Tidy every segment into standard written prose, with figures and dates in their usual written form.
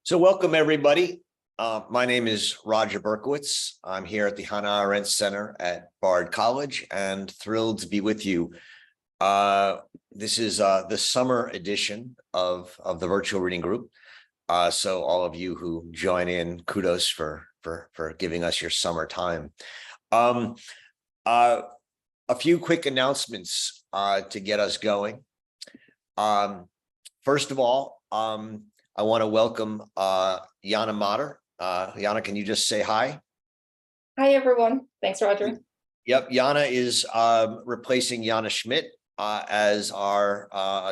So welcome, everybody. My name is Roger Berkowitz. I'm here at the Hannah Arendt Center at Bard College and thrilled to be with you. This is the summer edition of the virtual reading group. So all of you who join in, kudos for giving us your summer time. A few quick announcements to get us going. First of all, I want to welcome Jana Matter. Jana, can you just say hi? Hi, everyone. Thanks, Roger. Yep, Jana is replacing Jana Schmidt as our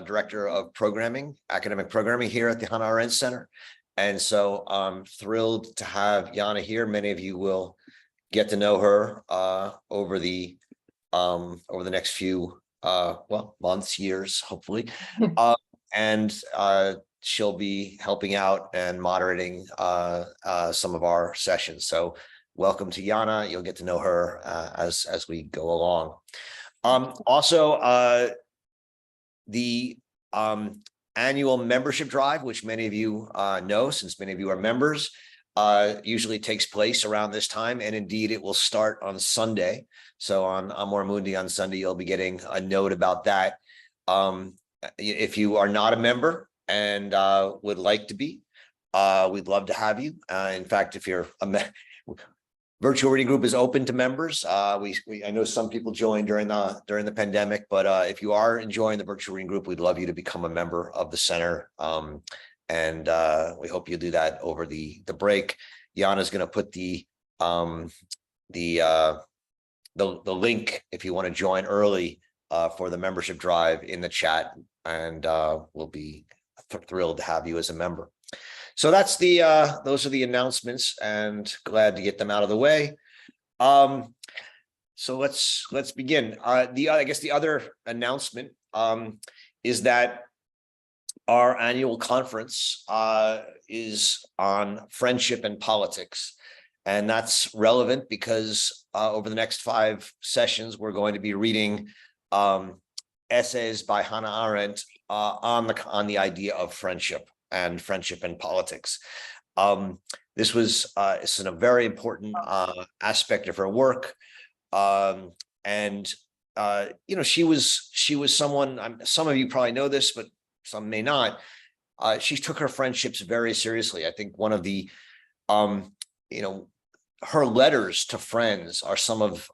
Director of Programming, Academic Programming here at the Hannah Arendt Center. And so I'm thrilled to have Jana here. Many of you will get to know her over the next few months, years, hopefully. She'll be helping out and moderating some of our sessions. So welcome to Jana. You'll get to know her as we go along. Also, the annual membership drive, which many of you know, since many of you are members, usually takes place around this time. And indeed, it will start on Sunday. So on Amor Mundi on Sunday, you'll be getting a note about that. If you are not a member and would like to be, we'd love to have you. In fact, if you're virtual reading group is open to members. I know some people joined during the pandemic, but if you are enjoying the virtual reading group, we'd love you to become a member of the center. And we hope you do that over the break. Jana's going to put the link if you want to join early for the membership drive in the chat, and we'll be thrilled to have you as a member. So that's those are the announcements, and glad to get them out of the way. So let's begin. I guess the other announcement is that our annual conference is on friendship and politics, and that's relevant because over the next 5 sessions we're going to be reading essays by Hannah Arendt on the idea of friendship and politics. This is a very important aspect of her work, and she was someone. Some of you probably know this, but some may not. She took her friendships very seriously. I think one of the her letters to friends are some of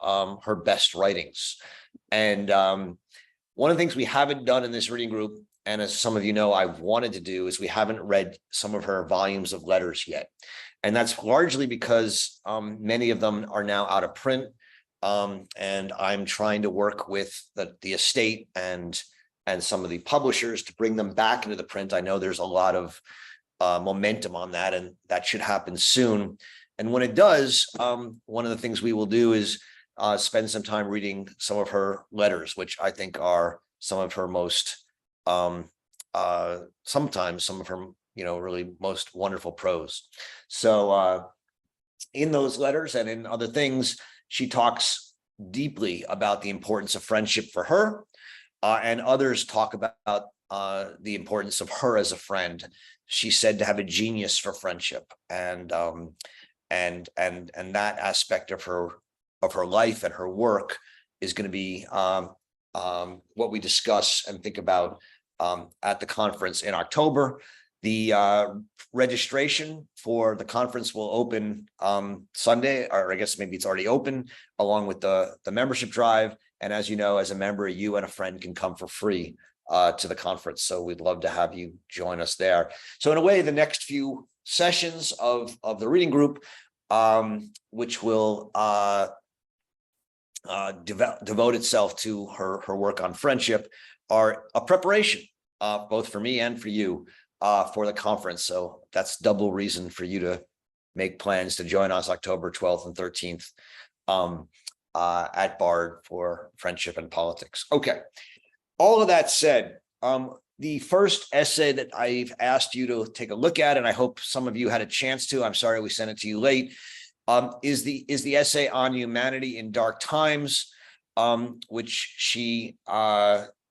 her best writings. And one of the things we haven't done in this reading group, and as some of you know, I've wanted to do, is we haven't read some of her volumes of letters yet. And that's largely because many of them are now out of print. And I'm trying to work with the estate and some of the publishers to bring them back into the print. I know there's a lot of momentum on that, and that should happen soon. And when it does, one of the things we will do is spend some time reading some of her letters, which I think are some of her most, sometimes some of her, really most wonderful prose. So in those letters and in other things, she talks deeply about the importance of friendship for her, and others talk about the importance of her as a friend. She's said to have a genius for friendship, and that aspect of her life and her work is going to be what we discuss and think about at the conference in October. The registration for the conference will open Sunday, or I guess maybe it's already open, along with the membership drive. And as you know, as a member, you and a friend can come for free to the conference. So we'd love to have you join us there. So in a way, the next few sessions of the reading group, which will devote itself to her work on friendship, are a preparation both for me and for you for the conference. So that's double reason for you to make plans to join us October 12th and 13th at Bard for friendship and politics. Okay, all of that said, the first essay that I've asked you to take a look at, and I hope some of you had a chance to, I'm sorry we sent it to you late, is the essay on humanity in dark times, which she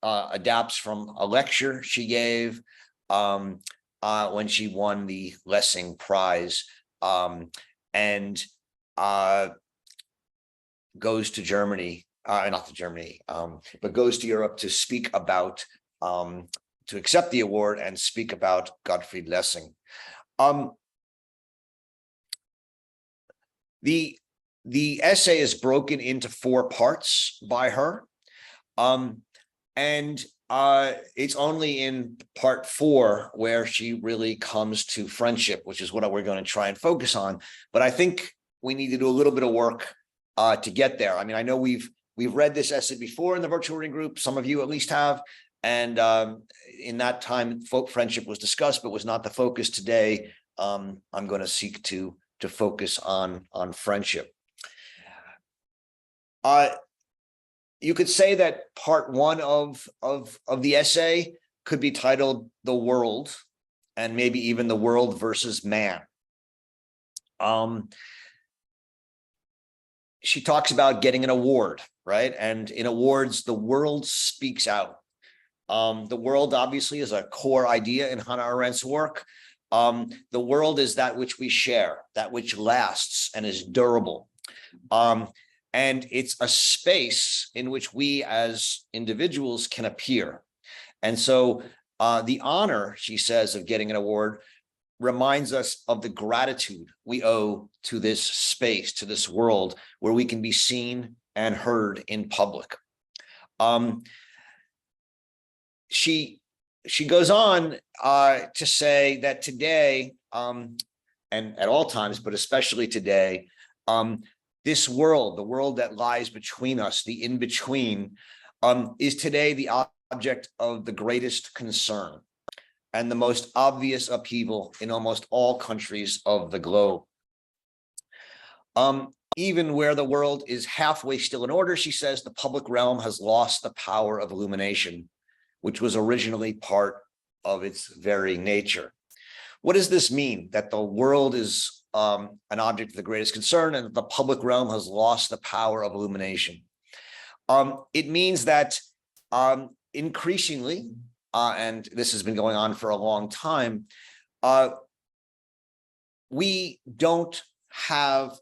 adapts from a lecture she gave when she won the Lessing Prize, and goes to Germany, not to Germany, but goes to Europe to speak about, to accept the award and speak about Gottfried Lessing. The essay is broken into 4 parts by her, and it's only in part 4 where she really comes to friendship, which is what we're going to try and focus on. But I think we need to do a little bit of work to get there. I mean, I know we've read this essay before in the virtual reading group. Some of you at least have, and in that time, friendship was discussed, but was not the focus today. I'm going to seek to focus on friendship. You could say that part 1 of the essay could be titled "The World," and maybe even "The World versus Man." She talks about getting an award, right? And in awards, the world speaks out. The world obviously is a core idea in Hannah Arendt's work. The world is that which we share, that which lasts and is durable. And it's a space in which we as individuals can appear. And so the honor, she says, of getting an award reminds us of the gratitude we owe to this space, to this world where we can be seen and heard in public. She goes on to say that today, and at all times, but especially today, this world, the world that lies between us, the in-between, is today the object of the greatest concern and the most obvious upheaval in almost all countries of the globe. Even where the world is halfway still in order, she says, the public realm has lost the power of illumination, which was originally part of its very nature. What does this mean? That the world is an object of the greatest concern and the public realm has lost the power of illumination? It means that increasingly, and this has been going on for a long time, we don't have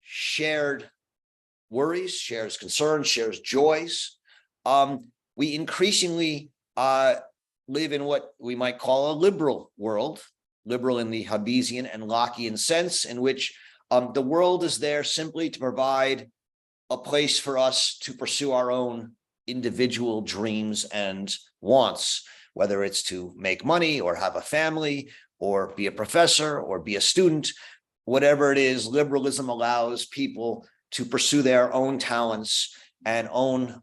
shared worries, shared concerns, shared joys. We increasingly live in what we might call a liberal world, liberal in the Hobbesian and Lockean sense, in which the world is there simply to provide a place for us to pursue our own individual dreams and wants, whether it's to make money or have a family or be a professor or be a student. Whatever it is, liberalism allows people to pursue their own talents and own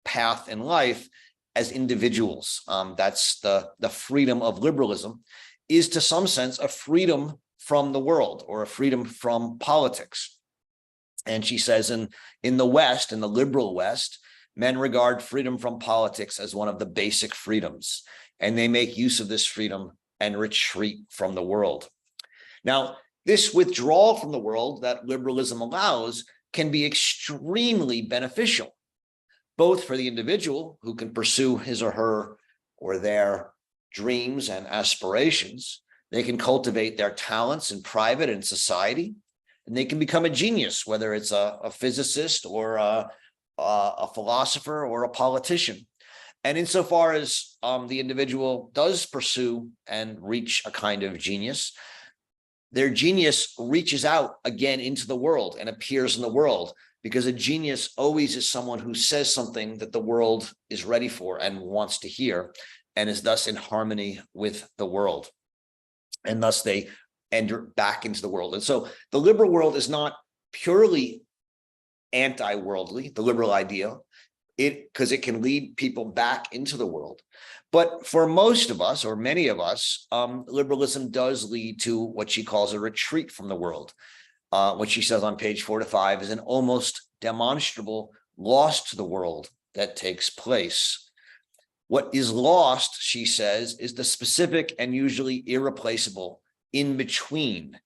path in life as individuals. That's the freedom of liberalism, is to some sense a freedom from the world or a freedom from politics. And she says in the West, in the liberal West, men regard freedom from politics as one of the basic freedoms, and they make use of this freedom and retreat from the world. Now, this withdrawal from the world that liberalism allows can be extremely beneficial, both for the individual who can pursue his or her or their dreams and aspirations. They can cultivate their talents in private and society, and they can become a genius, whether it's a physicist or a philosopher or a politician. And insofar as the individual does pursue and reach a kind of genius, their genius reaches out again into the world and appears in the world, because a genius always is someone who says something that the world is ready for and wants to hear, and is thus in harmony with the world. And thus they enter back into the world. And so the liberal world is not purely anti-worldly, the liberal ideal, because it can lead people back into the world. But for most of us, or many of us, liberalism does lead to what she calls a retreat from the world. What she says on page 4 to 5 is an almost demonstrable loss to the world that takes place. What is lost, she says, is the specific and usually irreplaceable in between,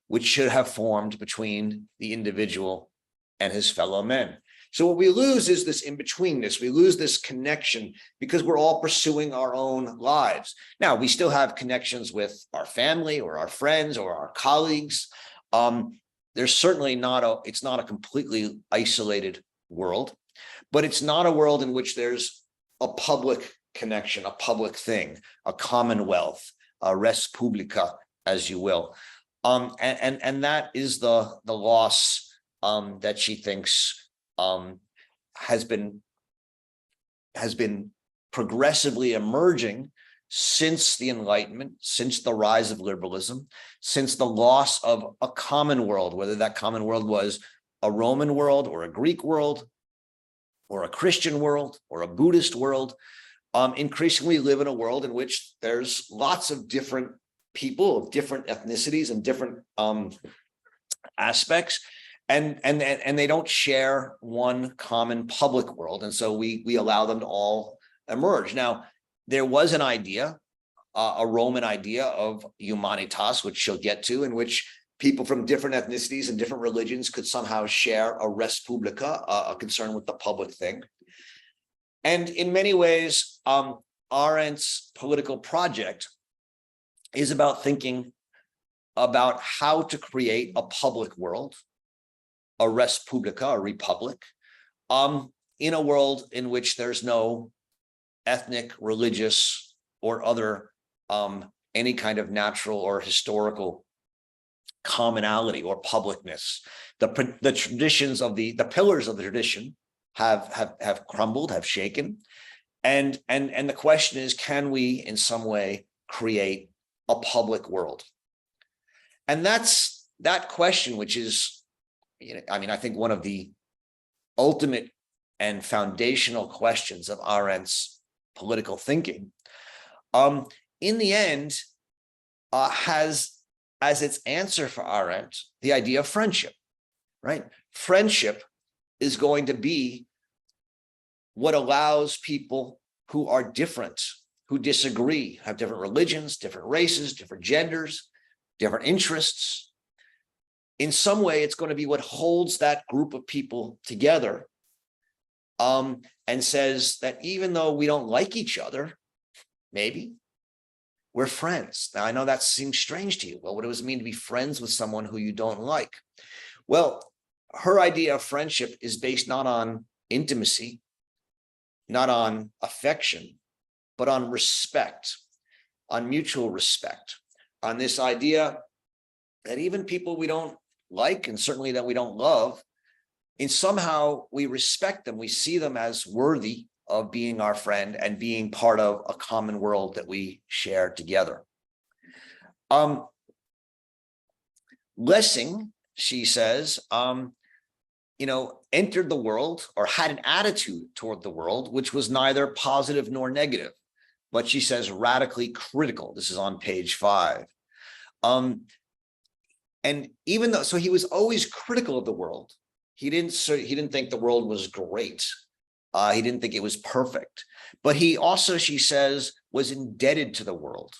which should have formed between the individual and his fellow men. So what we lose is this in-betweenness. We lose this connection because we're all pursuing our own lives. Now, we still have connections with our family or our friends or our colleagues. There's certainly it's not a completely isolated world, but it's not a world in which there's a public connection, a public thing, a commonwealth, a res publica, as you will. And that is the loss that she thinks has been progressively emerging since the Enlightenment, since the rise of liberalism, since the loss of a common world, whether that common world was a Roman world or a Greek world or a Christian world or a Buddhist world. Increasingly live in a world in which there's lots of different people of different ethnicities and different aspects, and they don't share one common public world, and so we allow them to all emerge. Now, there was an idea, a Roman idea of humanitas, which she'll get to, in which people from different ethnicities and different religions could somehow share a res publica, a concern with the public thing. And in many ways, Arendt's political project is about thinking about how to create a public world, a res publica, a republic, in a world in which there's no ethnic, religious, or other any kind of natural or historical commonality or publicness. The traditions of the pillars of the tradition have crumbled, have shaken, and the question is, can we in some way create a public world? And that's that question, which is, I think one of the ultimate and foundational questions of Arendt's political thinking, in the end, has as its answer for Arendt the idea of friendship, right? Friendship is going to be what allows people who are different, who disagree, have different religions, different races, different genders, different interests. In some way, it's going to be what holds that group of people together, and says that even though we don't like each other, maybe we're friends. Now, I know that seems strange to you. Well, what does it mean to be friends with someone who you don't like? Well, her idea of friendship is based not on intimacy, not on affection, but on respect, on mutual respect, on this idea that even people we don't like, and certainly that we don't love, and somehow we respect them, we see them as worthy of being our friend and being part of a common world that we share together. Lessing, she says, entered the world, or had an attitude toward the world, which was neither positive nor negative, but she says radically critical. This is on page 5. And even though, so he was always critical of the world. He didn't think the world was great. He didn't think it was perfect, but he also, she says, was indebted to the world.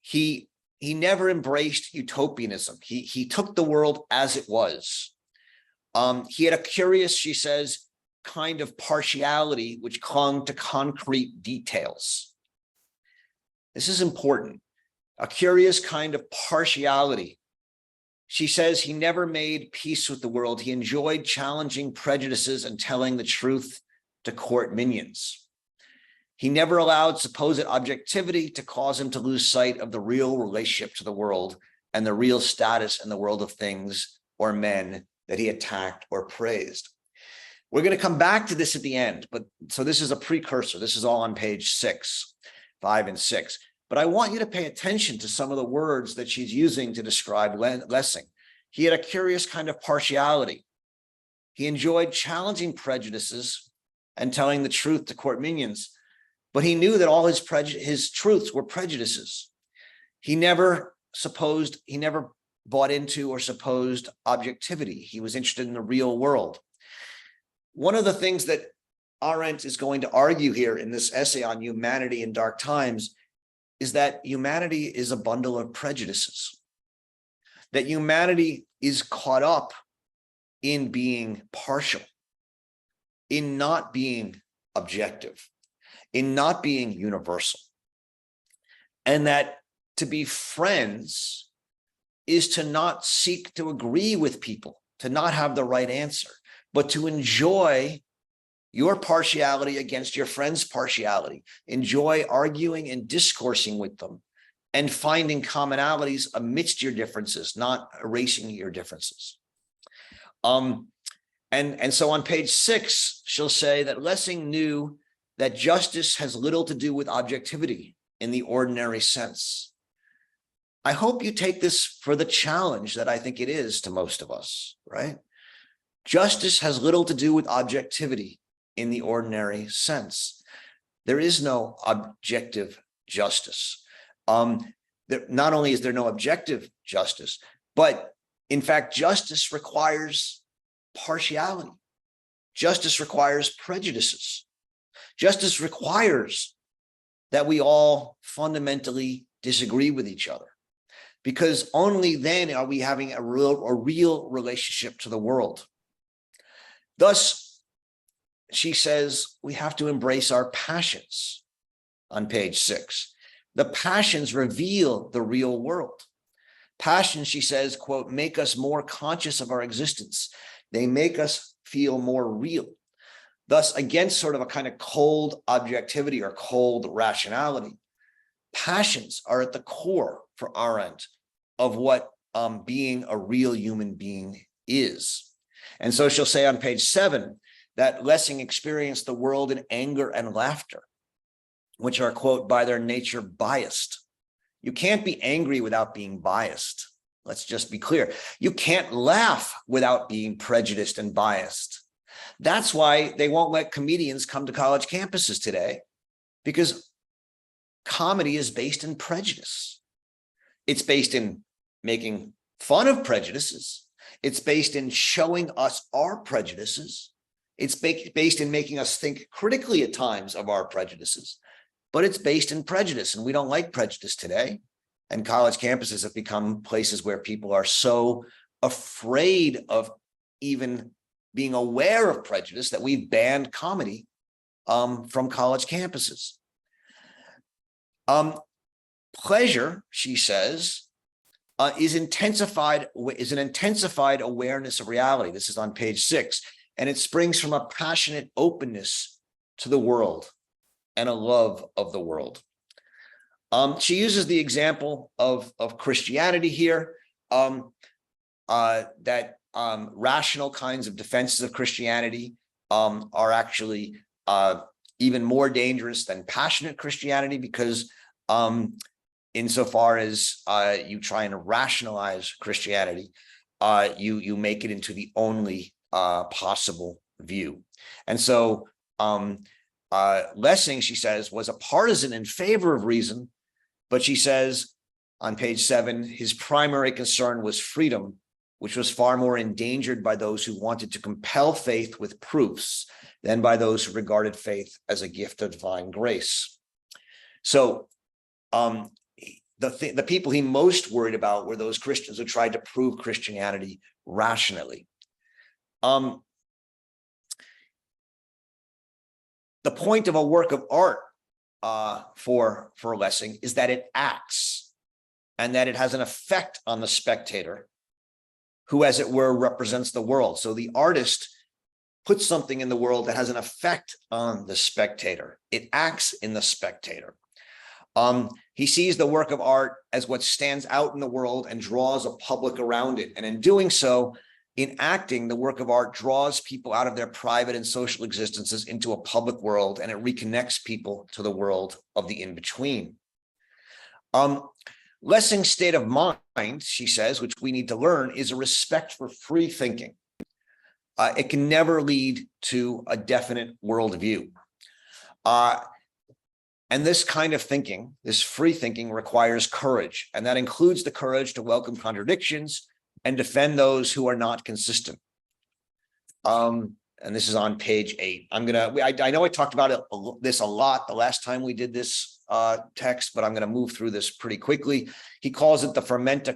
He never embraced utopianism. He took the world as it was. He had a curious, she says, kind of partiality which clung to concrete details. This is important. A curious kind of partiality. She says he never made peace with the world. He enjoyed challenging prejudices and telling the truth to court minions. He never allowed supposed objectivity to cause him to lose sight of the real relationship to the world and the real status in the world of things or men that he attacked or praised. We're going to come back to this at the end, but so this is a precursor. This is all on page 6, 5, and 6. But I want you to pay attention to some of the words that she's using to describe Lessing. He had a curious kind of partiality. He enjoyed challenging prejudices and telling the truth to court minions, but he knew that all his truths were prejudices. He never bought into or supposed objectivity. He was interested in the real world. One of the things that Arendt is going to argue here in this essay on humanity in dark times is that humanity is a bundle of prejudices, that humanity is caught up in being partial, in not being objective, in not being universal. And that to be friends is to not seek to agree with people, to not have the right answer, but to enjoy your partiality against your friend's partiality, enjoy arguing and discoursing with them and finding commonalities amidst your differences, not erasing your differences. And so on page 6, she'll say that Lessing knew that justice has little to do with objectivity in the ordinary sense. I hope you take this for the challenge that I think it is to most of us, right? Justice has little to do with objectivity in the ordinary sense. There is no objective justice. Not only is there no objective justice, but in fact, justice requires partiality. Justice requires prejudices. Justice requires that we all fundamentally disagree with each other, because only then are we having a real relationship to the world. Thus, she says we have to embrace our passions on page 6. The passions reveal the real world. Passions, she says, quote, make us more conscious of our existence. They make us feel more real. Thus, against sort of a kind of cold objectivity or cold rationality, passions are at the core for Arendt of what being a real human being is. And so she'll say on page 7 that Lessing experienced the world in anger and laughter, which are, quote, by their nature biased. You can't be angry without being biased. Let's just be clear. You can't laugh without being prejudiced and biased. That's why they won't let comedians come to college campuses today, because comedy is based in prejudice. It's based in making fun of prejudices. It's based in showing us our prejudices. It's based in making us think critically at times of our prejudices, but it's based in prejudice, and we don't like prejudice today. And college campuses have become places where people are so afraid of even being aware of prejudice that we've banned comedy from college campuses. Pleasure, she says, is an intensified awareness of reality. This is on page 6, and it springs from a passionate openness to the world and a love of the world. She uses the example of Christianity here, that rational kinds of defenses of Christianity are actually even more dangerous than passionate Christianity, because insofar as you try and rationalize Christianity, you make it into the only possible view. And so Lessing, she says, was a partisan in favor of reason, but she says on page 7, his primary concern was freedom, which was far more endangered by those who wanted to compel faith with proofs than by those who regarded faith as a gift of divine grace. So the people he most worried about were those Christians who tried to prove Christianity rationally. The point of a work of art for Lessing is that it acts, and that it has an effect on the spectator, who, as it were, represents the world. So the artist puts something in the world that has an effect on the spectator. It acts in the spectator. He sees the work of art as what stands out in the world and draws a public around it. And in doing so, in acting, the work of art draws people out of their private and social existences into a public world, and it reconnects people to the world of the in-between. Lessing's state of mind, she says, which we need to learn, is a respect for free thinking. It can never lead to a definite worldview. And this kind of thinking, this free thinking, requires courage, and that includes the courage to welcome contradictions and defend those who are not consistent. And this is on page 8. I know I talked about this a lot the last time we did this text, but I'm going to move through this pretty quickly. He calls it the fermenta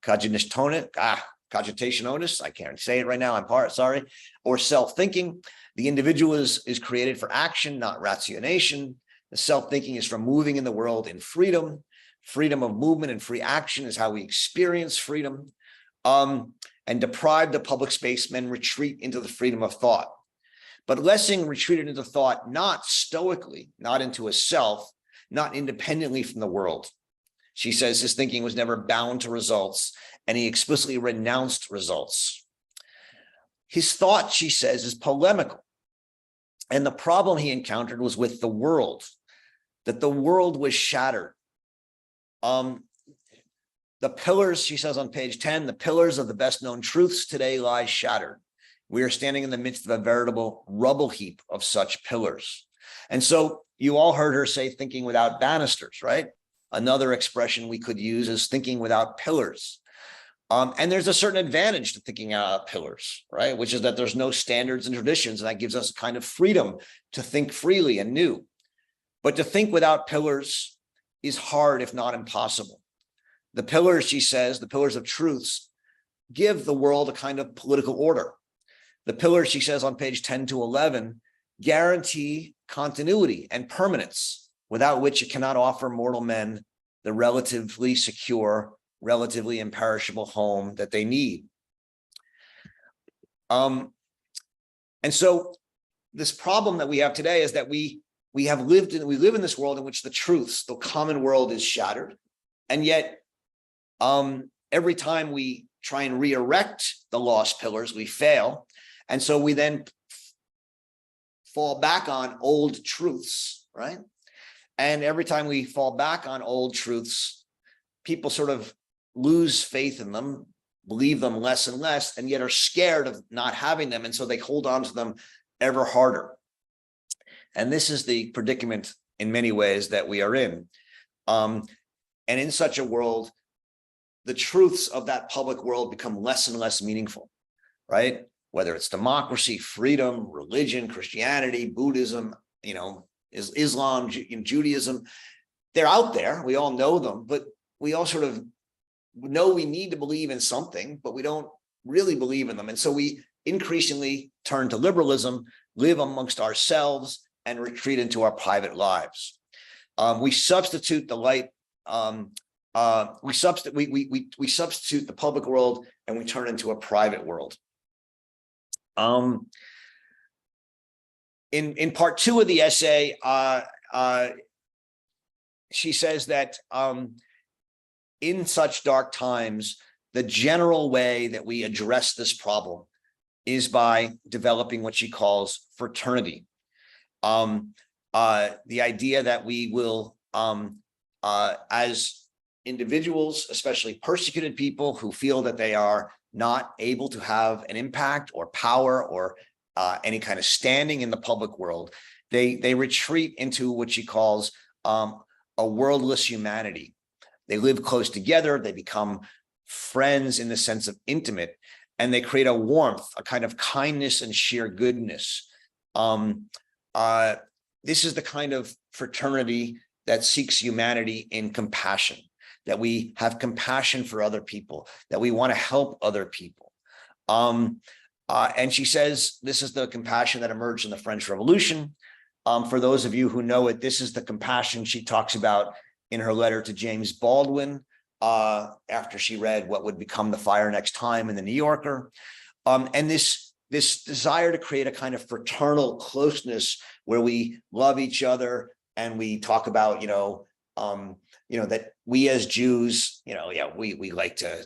cogitationis, I can't say it right now, sorry, or self-thinking. The individual is created for action, not rationation. The self-thinking is from moving in the world in freedom. Freedom of movement and free action is how we experience freedom. And deprived of public space, men retreat into the freedom of thought. But Lessing retreated into thought, not stoically, not into a self, not independently from the world. She says his thinking was never bound to results, and he explicitly renounced results. His thought, she says, is polemical. And the problem he encountered was with the world, that the world was shattered. The pillars, she says on page 10, the pillars of the best known truths today lie shattered. We are standing in the midst of a veritable rubble heap of such pillars. And so you all heard her say thinking without banisters, right? Another expression we could use is thinking without pillars. And there's a certain advantage to thinking out pillars, right? Which is that there's no standards and traditions, and that gives us a kind of freedom to think freely and new. But to think without pillars is hard, if not impossible. The pillars, she says, the pillars of truths, give the world a kind of political order. The pillars, she says on page 10 to 11, guarantee continuity and permanence, without which it cannot offer mortal men the relatively secure, relatively imperishable home that they need. And so this problem that we have today is that we live in this world in which the truths, the common world, is shattered, and yet every time we try and re-erect the lost pillars, we fail. And so we then fall back on old truths, right? And every time we fall back on old truths, people sort of lose faith in them, believe them less and less, and yet are scared of not having them. And so they hold on to them ever harder. And this is the predicament in many ways that we are in. And in such a world, the truths of that public world become less and less meaningful, right? Whether it's democracy, freedom, religion, Christianity, Buddhism, Islam, Judaism, they're out there. We all know them, but we all sort of know we need to believe in something, but we don't really believe in them. And so we increasingly turn to liberalism, live amongst ourselves, and retreat into our private lives. We substitute the light. We substitute the public world, and we turn into a private world. In part 2 of the essay, she says that in such dark times, the general way that we address this problem is by developing what she calls fraternity. The idea that we will, as individuals, especially persecuted people who feel that they are not able to have an impact or power or any kind of standing in the public world, they retreat into what she calls a worldless humanity. They live close together, they become friends in the sense of intimate, and they create a warmth, a kind of kindness and sheer goodness. This is the kind of fraternity that seeks humanity in compassion, that we have compassion for other people, that we want to help other people. And she says this is the compassion that emerged in the French Revolution. For those of you who know it, this is the compassion she talks about in her letter to James Baldwin after she read What Would Become the Fire Next Time in the New Yorker. And this desire to create a kind of fraternal closeness where we love each other and we talk about, that we as Jews, we like to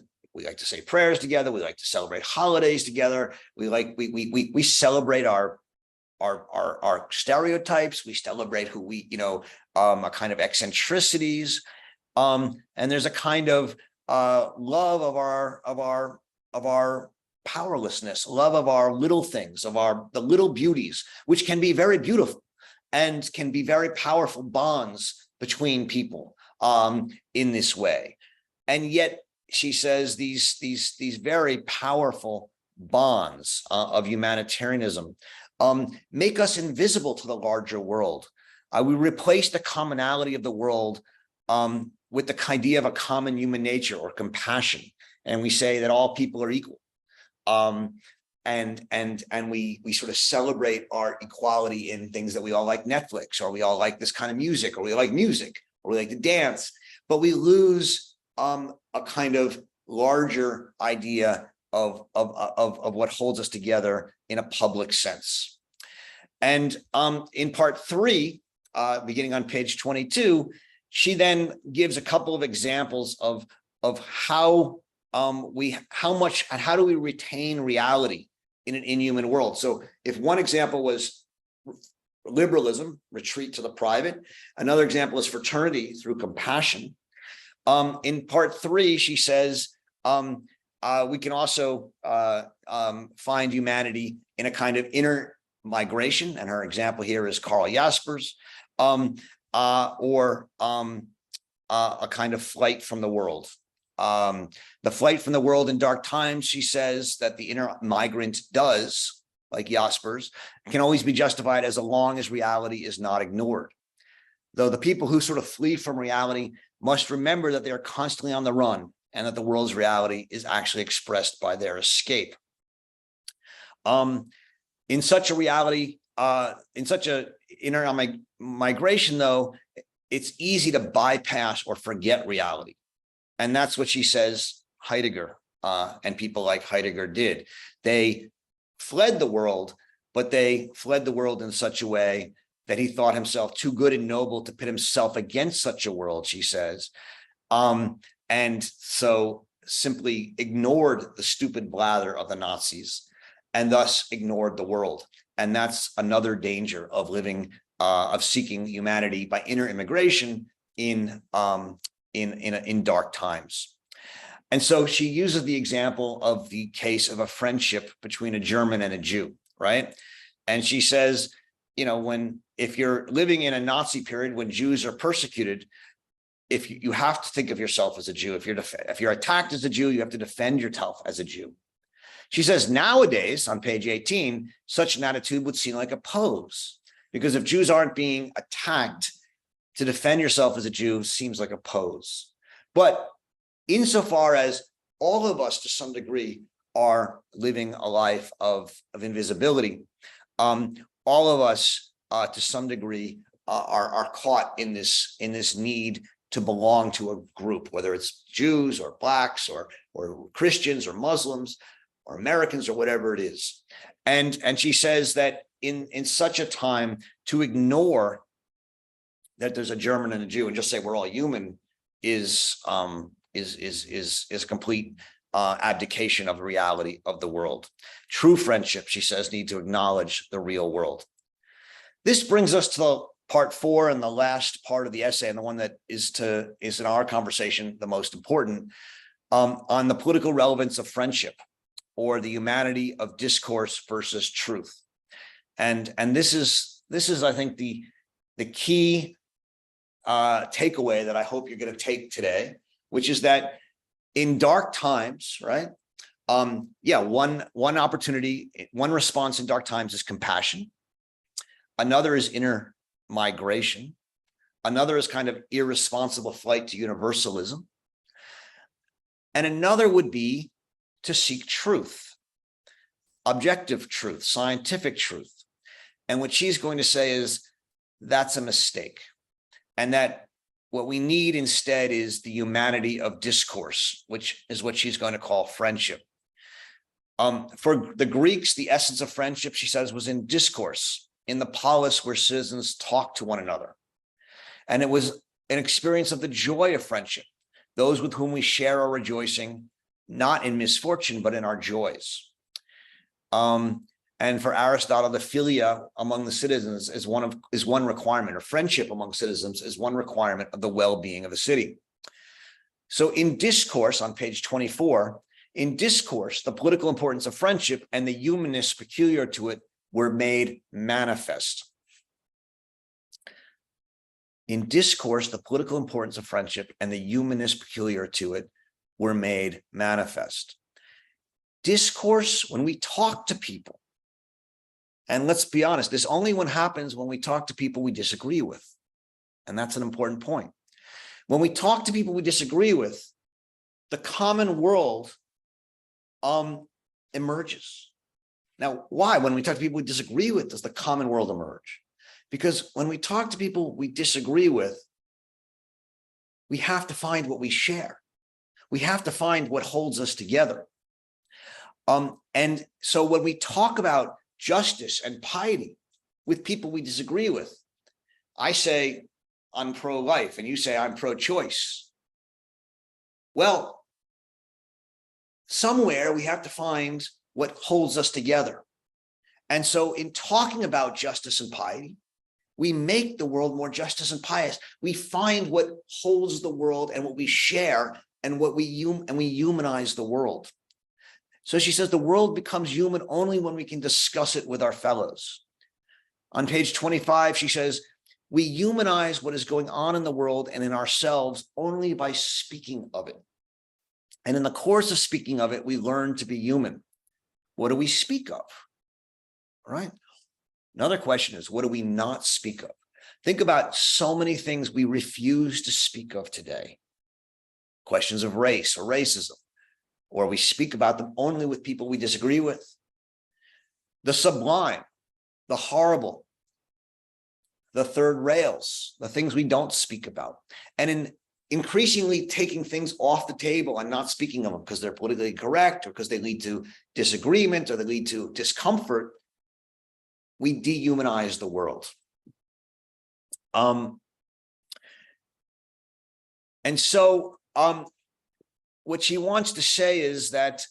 say prayers together. We like to celebrate holidays together. We celebrate our stereotypes. We celebrate who we, a kind of eccentricities. And there's a kind of love of our powerlessness, love of our little things, of the little beauties, which can be very beautiful and can be very powerful bonds between people in this way. And yet, she says these very powerful bonds of humanitarianism make us invisible to the larger world. We replace the commonality of the world with the idea of a common human nature or compassion. and we say that all people are equal. And we sort of celebrate our equality in things that we all like Netflix, or we all like this kind of music, or we like music, or we like to dance, but we lose a kind of larger idea of what holds us together in a public sense. And in part 3, beginning on page 22, she then gives a couple of examples of how do we retain reality in an inhuman world. So if one example was liberalism, retreat to the private, another example is fraternity through compassion. In part 3, she says we can also find humanity in a kind of inner migration, and her example here is Carl Jaspers, or a kind of flight from the world. The flight from the world in dark times, she says that the inner migrant does, like Jaspers, can always be justified as long as reality is not ignored. Though the people who sort of flee from reality must remember that they are constantly on the run, and that the world's reality is actually expressed by their escape. In such a reality, in such a inner migration, though, it's easy to bypass or forget reality. And that's what she says Heidegger and people like Heidegger did. They fled the world, but they fled the world in such a way that he thought himself too good and noble to pit himself against such a world, she says. And so simply ignored the stupid blather of the Nazis and thus ignored the world. And that's another danger of living, of seeking humanity by inner immigration in dark times. And so she uses the example of the case of a friendship between a German and a Jew, right? And she says, you know, if you're living in a Nazi period when Jews are persecuted, if you have to think of yourself as a Jew. If you're attacked as a Jew, you have to defend yourself as a Jew. She says nowadays, on page 18, such an attitude would seem like a pose, because if Jews aren't being attacked, to defend yourself as a Jew seems like a pose. But insofar as all of us, to some degree, are living a life of invisibility, all of us, to some degree, are caught in this need to belong to a group, whether it's Jews or Blacks or Christians or Muslims or Americans or whatever it is. And she says that in such a time, to ignore that there's a German and a Jew and just say we're all human is complete abdication of the reality of the world. True friendship, she says, need to acknowledge the real world. This brings us to the part 4 and the last part of the essay, and the one that is in our conversation the most important, on the political relevance of friendship, or the humanity of discourse versus truth. And this is I think the key takeaway that I hope you're going to take today, which is that in dark times, right? One opportunity, one response in dark times is compassion. Another is inner migration. Another is kind of irresponsible flight to universalism. And another would be to seek truth, objective truth, scientific truth. And what she's going to say is that's a mistake. And that what we need instead is the humanity of discourse, which is what she's going to call friendship. For the Greeks, the essence of friendship, she says, was in discourse, in the polis where citizens talked to one another. And it was an experience of the joy of friendship, those with whom we share our rejoicing, not in misfortune, but in our joys. And for Aristotle, the philia among the citizens is one requirement, or friendship among citizens is one requirement of the well-being of the city. So in discourse, on page 24, in discourse, the political importance of friendship and the humanness peculiar to it were made manifest. In discourse, the political importance of friendship and the humanness peculiar to it were made manifest. Discourse, when we talk to people, and let's be honest, this only one happens when we talk to people we disagree with. And that's an important point. When we talk to people we disagree with, the common world emerges. Now, why? When we talk to people we disagree with, does the common world emerge? Because when we talk to people we disagree with, we have to find what we share. We have to find what holds us together. And so when we talk about justice and piety with people we disagree with, I say I'm pro-life and you say I'm pro-choice. Well, somewhere we have to find what holds us together. And so in talking about justice and piety, we make the world more justice and pious. We find what holds the world and what we share and what we humanize the world. So she says the world becomes human only when we can discuss it with our fellows. On page 25, she says, we humanize what is going on in the world and in ourselves only by speaking of it. And in the course of speaking of it, we learn to be human. What do we speak of? All right. Another question is, what do we not speak of? Think about so many things we refuse to speak of today. Questions of race or racism, or we speak about them only with people we disagree with. The sublime, the horrible, the third rails, the things we don't speak about. And in increasingly taking things off the table and not speaking of them because they're politically correct or because they lead to disagreement or they lead to discomfort, we dehumanize the world. And so what she wants to say is that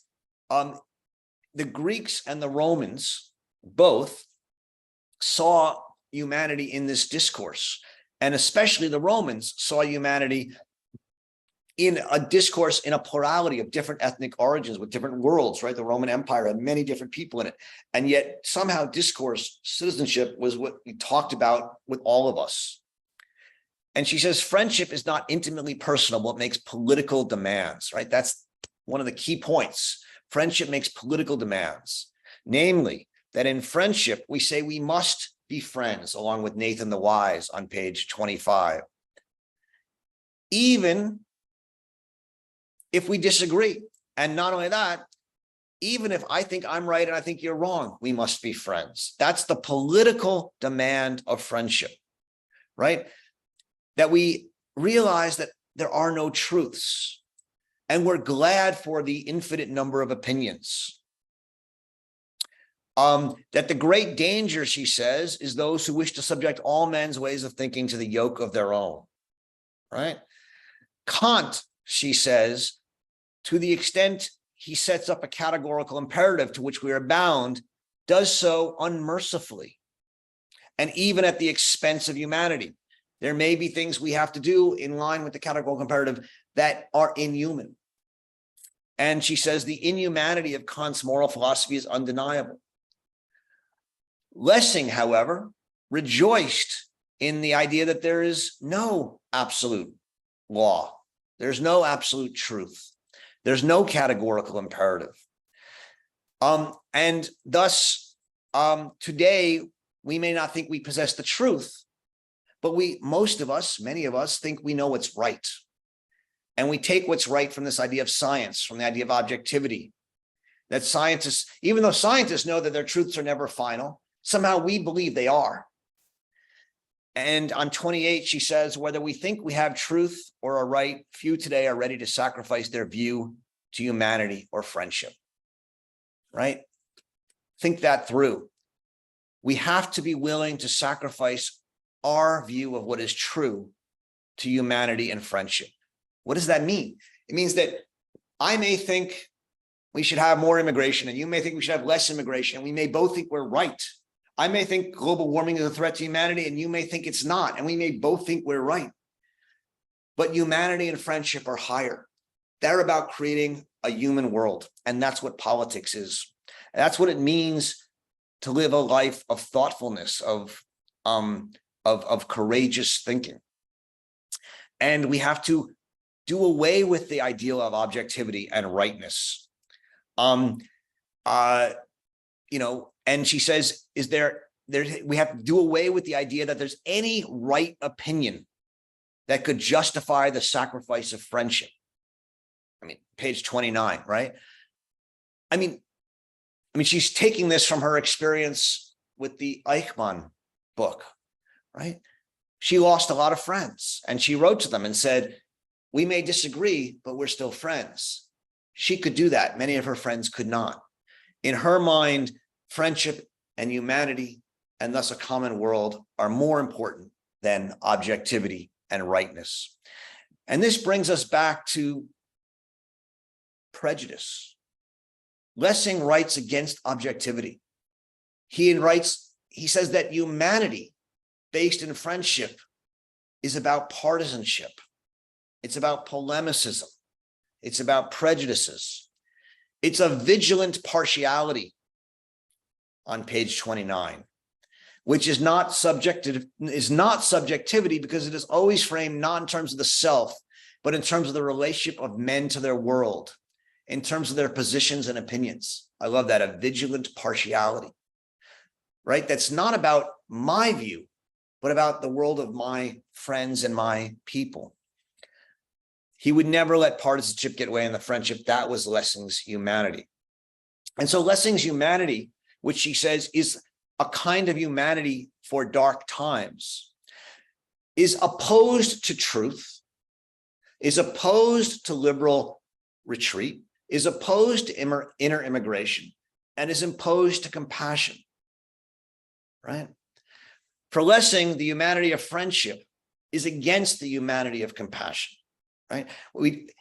the Greeks and the Romans both saw humanity in this discourse, and especially the Romans saw humanity in a discourse in a plurality of different ethnic origins with different worlds, right? The Roman Empire had many different people in it. And yet somehow discourse, citizenship was what we talked about with all of us. And she says, friendship is not intimately personal, but makes political demands, right? That's one of the key points. Friendship makes political demands, namely that in friendship, we say we must be friends, along with Nathan the Wise on page 25. Even if we disagree. And not only that, even if I think I'm right and I think you're wrong, we must be friends. That's the political demand of friendship, right? That we realize that there are no truths and we're glad for the infinite number of opinions. That the great danger, she says, is those who wish to subject all men's ways of thinking to the yoke of their own, right? Kant, she says, to the extent he sets up a categorical imperative to which we are bound, does so unmercifully, and even at the expense of humanity. There may be things we have to do in line with the categorical imperative that are inhuman. And she says the inhumanity of Kant's moral philosophy is undeniable. Lessing, however, rejoiced in the idea that there is no absolute law. There's no absolute truth. There's no categorical imperative. And thus, today, we may not think we possess the truth, but most of us, many of us, think we know what's right. And we take what's right from this idea of science, from the idea of objectivity, that scientists, even though scientists know that their truths are never final, somehow we believe they are. And on 28, she says, whether we think we have truth or are right, few today are ready to sacrifice their view to humanity or friendship, right? Think that through. We have to be willing to sacrifice our view of what is true to humanity and friendship. What does that mean? It means that I may think we should have more immigration and you may think we should have less immigration. We may both think we're right. I may think global warming is a threat to humanity and you may think it's not, and we may both think we're right. But humanity and friendship are higher. They're about creating a human world, and that's what politics is. That's what it means to live a life of thoughtfulness, of courageous thinking. And we have to do away with the ideal of objectivity and rightness. And she says, we have to do away with the idea that there's any right opinion that could justify the sacrifice of friendship. page 29, right? I mean, she's taking this from her experience with the Eichmann book, right? She lost a lot of friends and she wrote to them and said, we may disagree, but we're still friends. She could do that. Many of her friends could not. In her mind, friendship and humanity, and thus a common world, are more important than objectivity and rightness. And this brings us back to prejudice. Lessing writes against objectivity. He says that humanity based in friendship is about partisanship. It's about polemicism. It's about prejudices. It's a vigilant partiality on page 29, which is not subjectivity because it is always framed not in terms of the self, but in terms of the relationship of men to their world, in terms of their positions and opinions. I love that, a vigilant partiality, right? That's not about my view, but about the world of my friends and my people. He would never let partisanship get away in the friendship. That was Lessing's humanity. And so Lessing's humanity, which he says is a kind of humanity for dark times, is opposed to truth, is opposed to liberal retreat, is opposed to inner immigration, and is opposed to compassion, right? For Lessing, the humanity of friendship is against the humanity of compassion, right?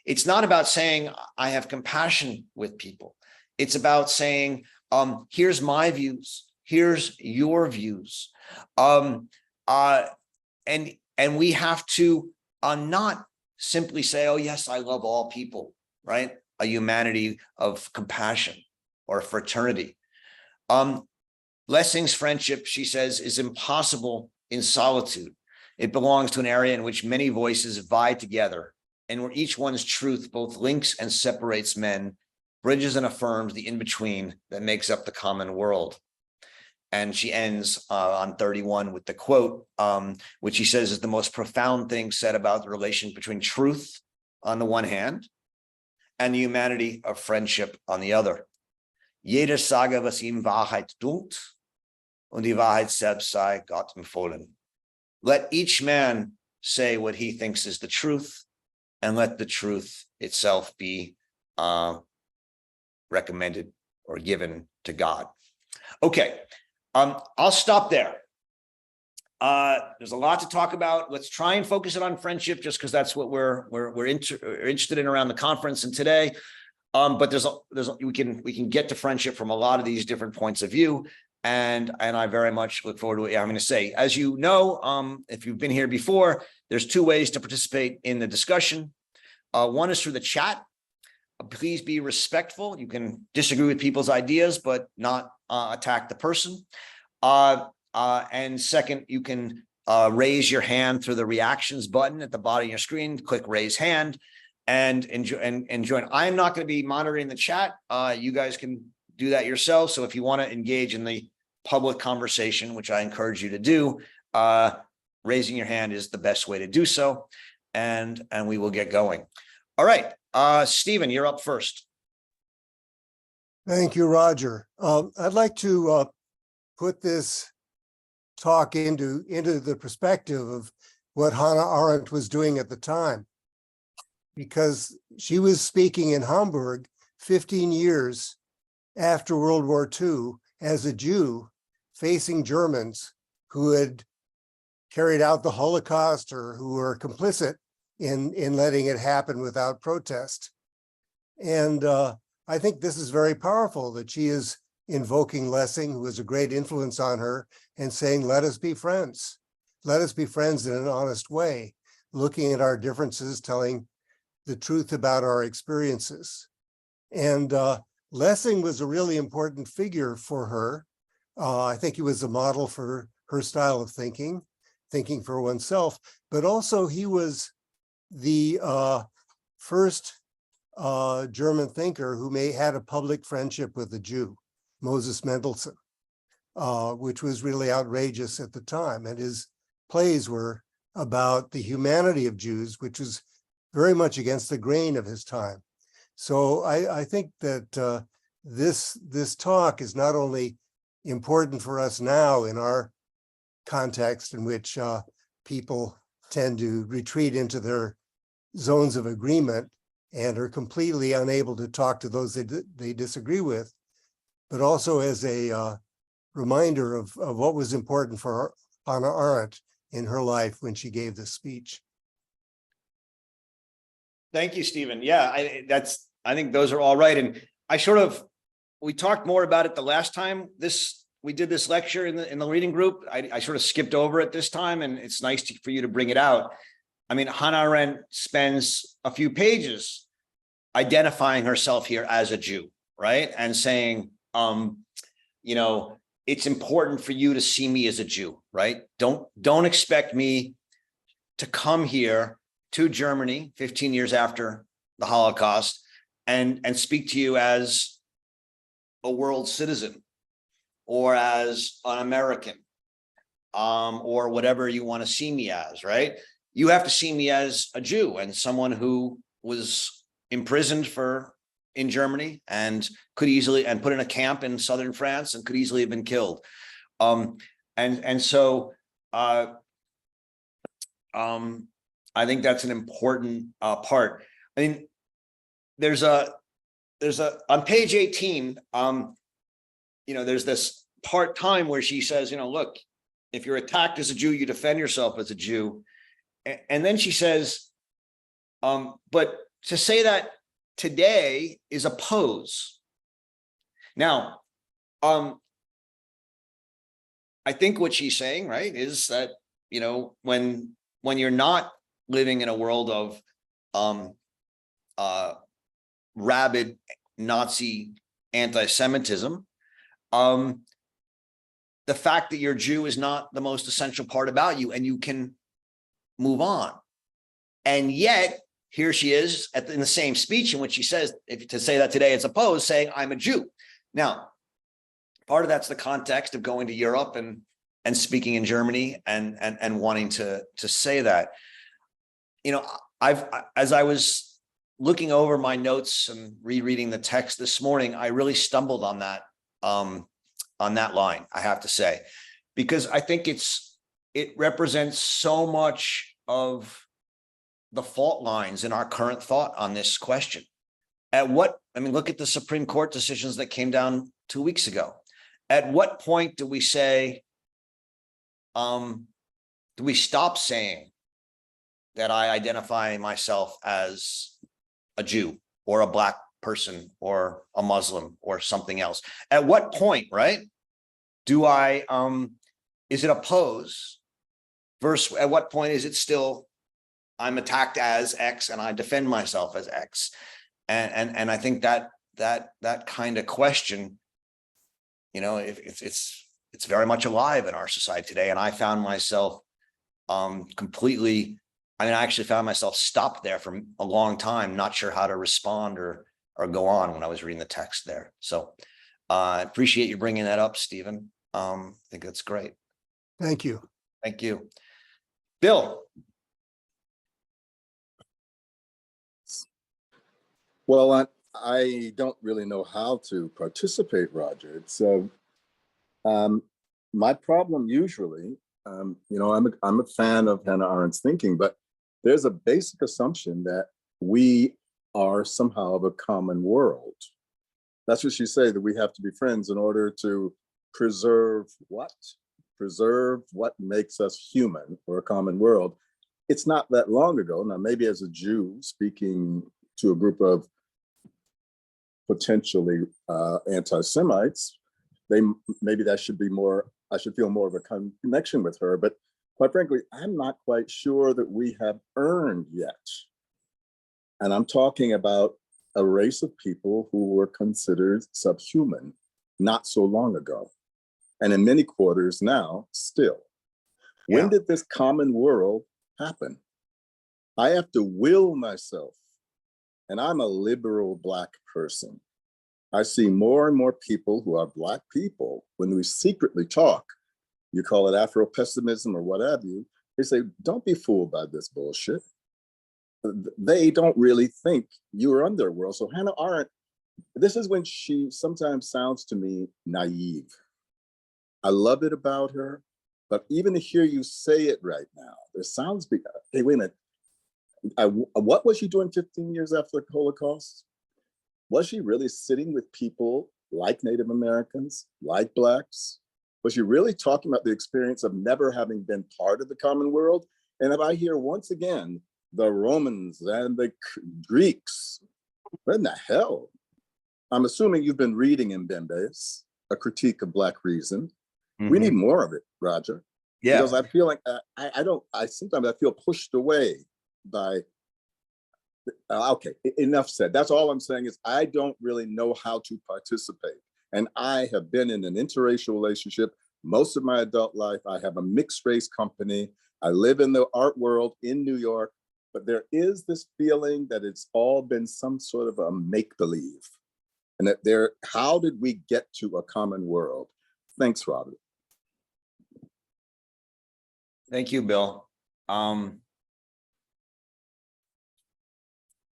It's not about saying, I have compassion with people. It's about saying, here's my views, here's your views. And we have to not simply say, oh, yes, I love all people, right? A humanity of compassion or fraternity. Lessing's friendship, she says, is impossible in solitude. It belongs to an area in which many voices vie together and where each one's truth both links and separates men, bridges and affirms the in-between that makes up the common world. And she ends on 31 with the quote, which she says is the most profound thing said about the relation between truth on the one hand and the humanity of friendship on the other. Jeder sage, was ihm Wahrheit dünkt, und die Wahrheit selbst sei Gott empfohlen. Let each man say what he thinks is the truth, and let the truth itself be recommended or given to God. Okay, I'll stop there. There's a lot to talk about. Let's try and focus it on friendship, just because that's what we're interested in around the conference and today. But we can get to friendship from a lot of these different points of view, and I very much look forward to what I'm going to say. As you know, if you've been here before, there's two ways to participate in the discussion. One is through the chat. Please be respectful. You can disagree with people's ideas, but not attack the person. And second, you can raise your hand through the reactions button at the bottom of your screen. Click raise hand and join. I'm not going to be monitoring the chat. You guys can do that yourself. So if you want to engage in the public conversation, which I encourage you to do, raising your hand is the best way to do so. And we will get going. All right, Stephen, you're up first. Thank you, Roger. I'd like to put this talk into the perspective of what Hannah Arendt was doing at the time, because she was speaking in Hamburg 15 years after World War II as a Jew facing Germans who had carried out the Holocaust or who were complicit in letting it happen without protest. And I think this is very powerful that she is invoking Lessing, who was a great influence on her, and saying, let us be friends. Let us be friends in an honest way, looking at our differences, telling the truth about our experiences. And Lessing was a really important figure for her. I think he was a model for her style of thinking for oneself, but also he was the first German thinker who had a public friendship with a Jew, Moses Mendelssohn, which was really outrageous at the time. And his plays were about the humanity of Jews, which was very much against the grain of his time. So I think that this talk is not only important for us now in our context in which people tend to retreat into their zones of agreement and are completely unable to talk to those they disagree with, but also as a reminder of what was important for Hannah Arendt in her life when she gave this speech. Thank you, Stephen. Yeah, I think those are all right. And we talked more about it the last time we did this lecture in the reading group. I sort of skipped over it this time, and it's nice for you to bring it out. I mean, Hannah Arendt spends a few pages identifying herself here as a Jew, right? And saying, it's important for you to see me as a Jew, right? Don't expect me to come here to Germany 15 years after the Holocaust and speak to you as a world citizen or as an American, or whatever you want to see me as, right? You have to see me as a Jew and someone who was imprisoned in Germany and put in a camp in southern France and could easily have been killed. So I think that's an important part. I mean, there's on page 18, there's this time where she says, look, if you're attacked as a Jew, you defend yourself as a Jew. And then she says, but to say that today is a pose. Now, I think what she's saying, right, is that, when you're not living in a world of rabid Nazi anti-Semitism, the fact that you're Jew is not the most essential part about you, and you can move on. And yet, here she is in the same speech in which she says, to say that today it's a pose, saying I'm a Jew. Now, part of that's the context of going to Europe and speaking in Germany and wanting to say that. As I was looking over my notes and rereading the text this morning, I really stumbled on that line, I have to say, because I think it represents so much of the fault lines in our current thought on this question. Look at the Supreme Court decisions that came down 2 weeks ago. At what point do we say, do we stop saying that I identify myself as a Jew or a Black person or a Muslim or something else? At what point, right? Is it a pose? Versus at what point is it still, I'm attacked as X and I defend myself as X? And I think that kind of question, it's very much alive in our society today. And I found myself I actually found myself stopped there for a long time, not sure how to respond or go on when I was reading the text there. So I appreciate you bringing that up, Stephen. I think that's great. Thank you. Thank you. Bill. Well, I don't really know how to participate, Roger. It's my problem usually. I'm a fan of Hannah Arendt's thinking, but there's a basic assumption that we are somehow of a common world. That's what she said, that we have to be friends in order to preserve what? Preserve what makes us human, or a common world. It's not that long ago. Now, maybe as a Jew speaking to a group of potentially anti-Semites, maybe that should be more, I should feel more of a connection with her. But quite frankly, I'm not quite sure that we have earned yet. And I'm talking about a race of people who were considered subhuman not so long ago. And in many quarters now, still. Yeah. When did this common world happen? I have to will myself, and I'm a liberal Black person. I see more and more people who are Black people, when we secretly talk, you call it Afro-pessimism or what have you, they say, don't be fooled by this bullshit. they don't really think you're underworld. So Hannah Arendt, this is when she sometimes sounds to me naive. I love it about her, but even to hear you say it right now, there sounds big. Hey, wait a minute. What was she doing 15 years after the Holocaust? Was she really sitting with people like Native Americans, like Blacks? Was she really talking about the experience of never having been part of the common world? And if I hear once again, the Romans and the Greeks, what in the hell? I'm assuming you've been reading Mbembe's A Critique of Black Reason. We need more of it, Roger. Yeah. Because I feel like I sometimes I feel pushed away by, okay, enough said. That's all I'm saying is I don't really know how to participate. And I have been in an interracial relationship most of my adult life. I have a mixed race company. I live in the art world in New York, but there is this feeling that it's all been some sort of a make-believe. And that how did we get to a common world? Thanks, Robert. Thank you, Bill.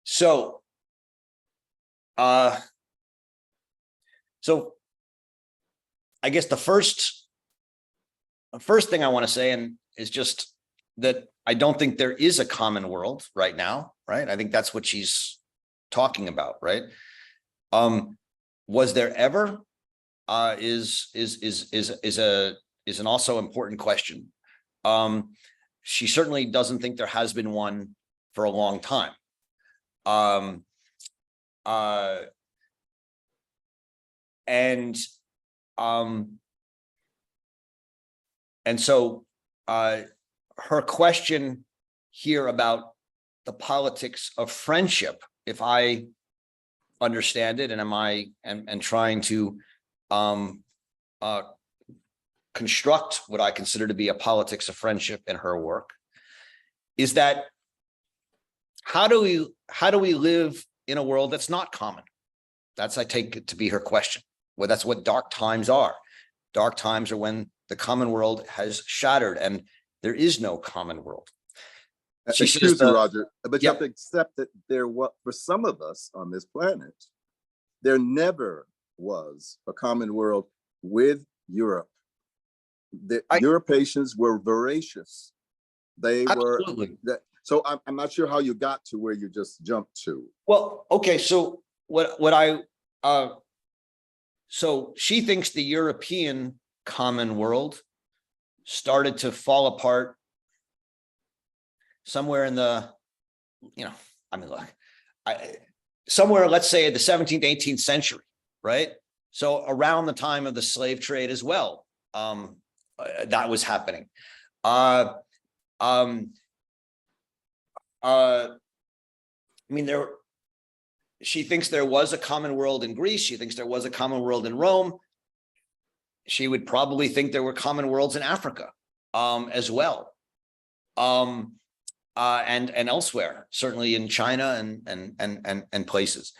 So I guess the first thing I want to say is just that I don't think there is a common world right now, right? I think that's what she's talking about, right? Was there ever? Is an also important question. She certainly doesn't think there has been one for a long time. And so her question here about the politics of friendship, if I understand it, and trying to construct what I consider to be a politics of friendship in her work, is that how do we live in a world that's not common? That's, I take it to be her question. Well, that's what dark times are. Dark times are when the common world has shattered and there is no common world. Excuse me, Roger, but you Yeah. have to accept that for some of us on this planet, there never was a common world with Europe. The Europatians were voracious. They Absolutely. were. So I'm not sure how you got to where you just jumped to. Well, okay, so so she thinks the European common world started to fall apart somewhere in the, somewhere, let's say the 17th, 18th century, right? So around the time of the slave trade as well, that was happening. She thinks there was a common world in Greece. She thinks there was a common world in Rome. She would probably think there were common worlds in Africa as well, and elsewhere, certainly in China and places.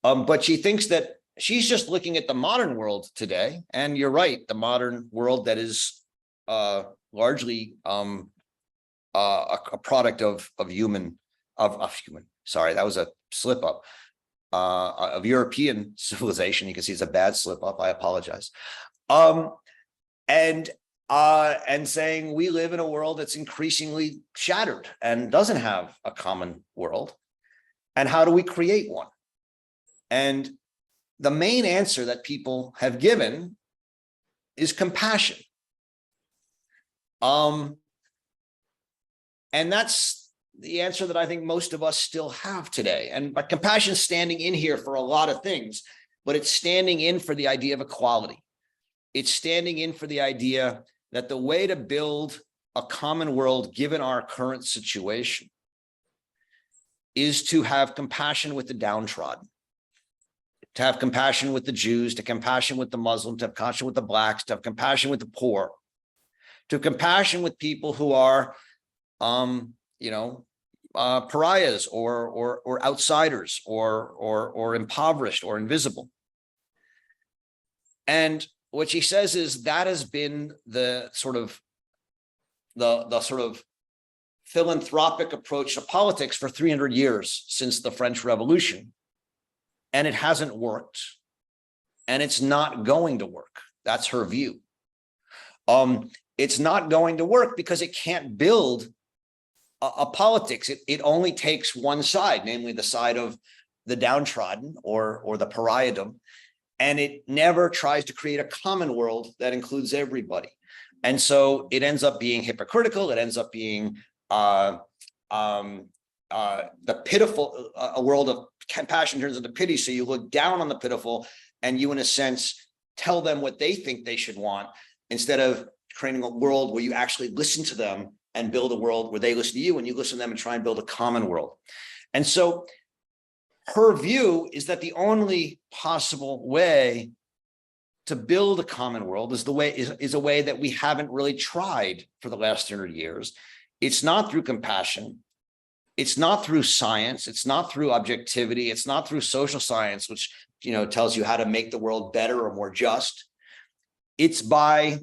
But she thinks that she's just looking at the modern world today, and you're right, the modern world that is largely a product of human. Sorry, that was a slip up. Of European civilization. You can see it's a bad slip up. I apologize. And saying we live in a world that's increasingly shattered and doesn't have a common world. And how do we create one? And the main answer that people have given is compassion. And that's the answer that I think most of us still have today. But compassion is standing in here for a lot of things, but it's standing in for the idea of equality. It's standing in for the idea that the way to build a common world, given our current situation, is to have compassion with the downtrodden, to have compassion with the Jews, to have compassion with the Muslims, to have compassion with the Blacks, to have compassion with the poor, to have compassion with people who are, pariahs or outsiders or impoverished or invisible. And what she says is that has been the sort of philanthropic approach to politics for 300 years since the French Revolution, and it hasn't worked, and it's not going to work. That's her view. It's not going to work because it can't build a politics. It only takes one side, namely the side of the downtrodden or the pariahdom, and it never tries to create a common world that includes everybody. And so it ends up being hypocritical. It ends up being the pitiful, a world of compassion turns into pity. So you look down on the pitiful and you, in a sense, tell them what they think they should want, instead of creating a world where you actually listen to them and build a world where they listen to you and you listen to them and try and build a common world. And so her view is that the only possible way to build a common world is a way that we haven't really tried for the last 300 years. It's not through compassion. It's not through science. It's not through objectivity. It's not through social science, which, tells you how to make the world better or more just. It's by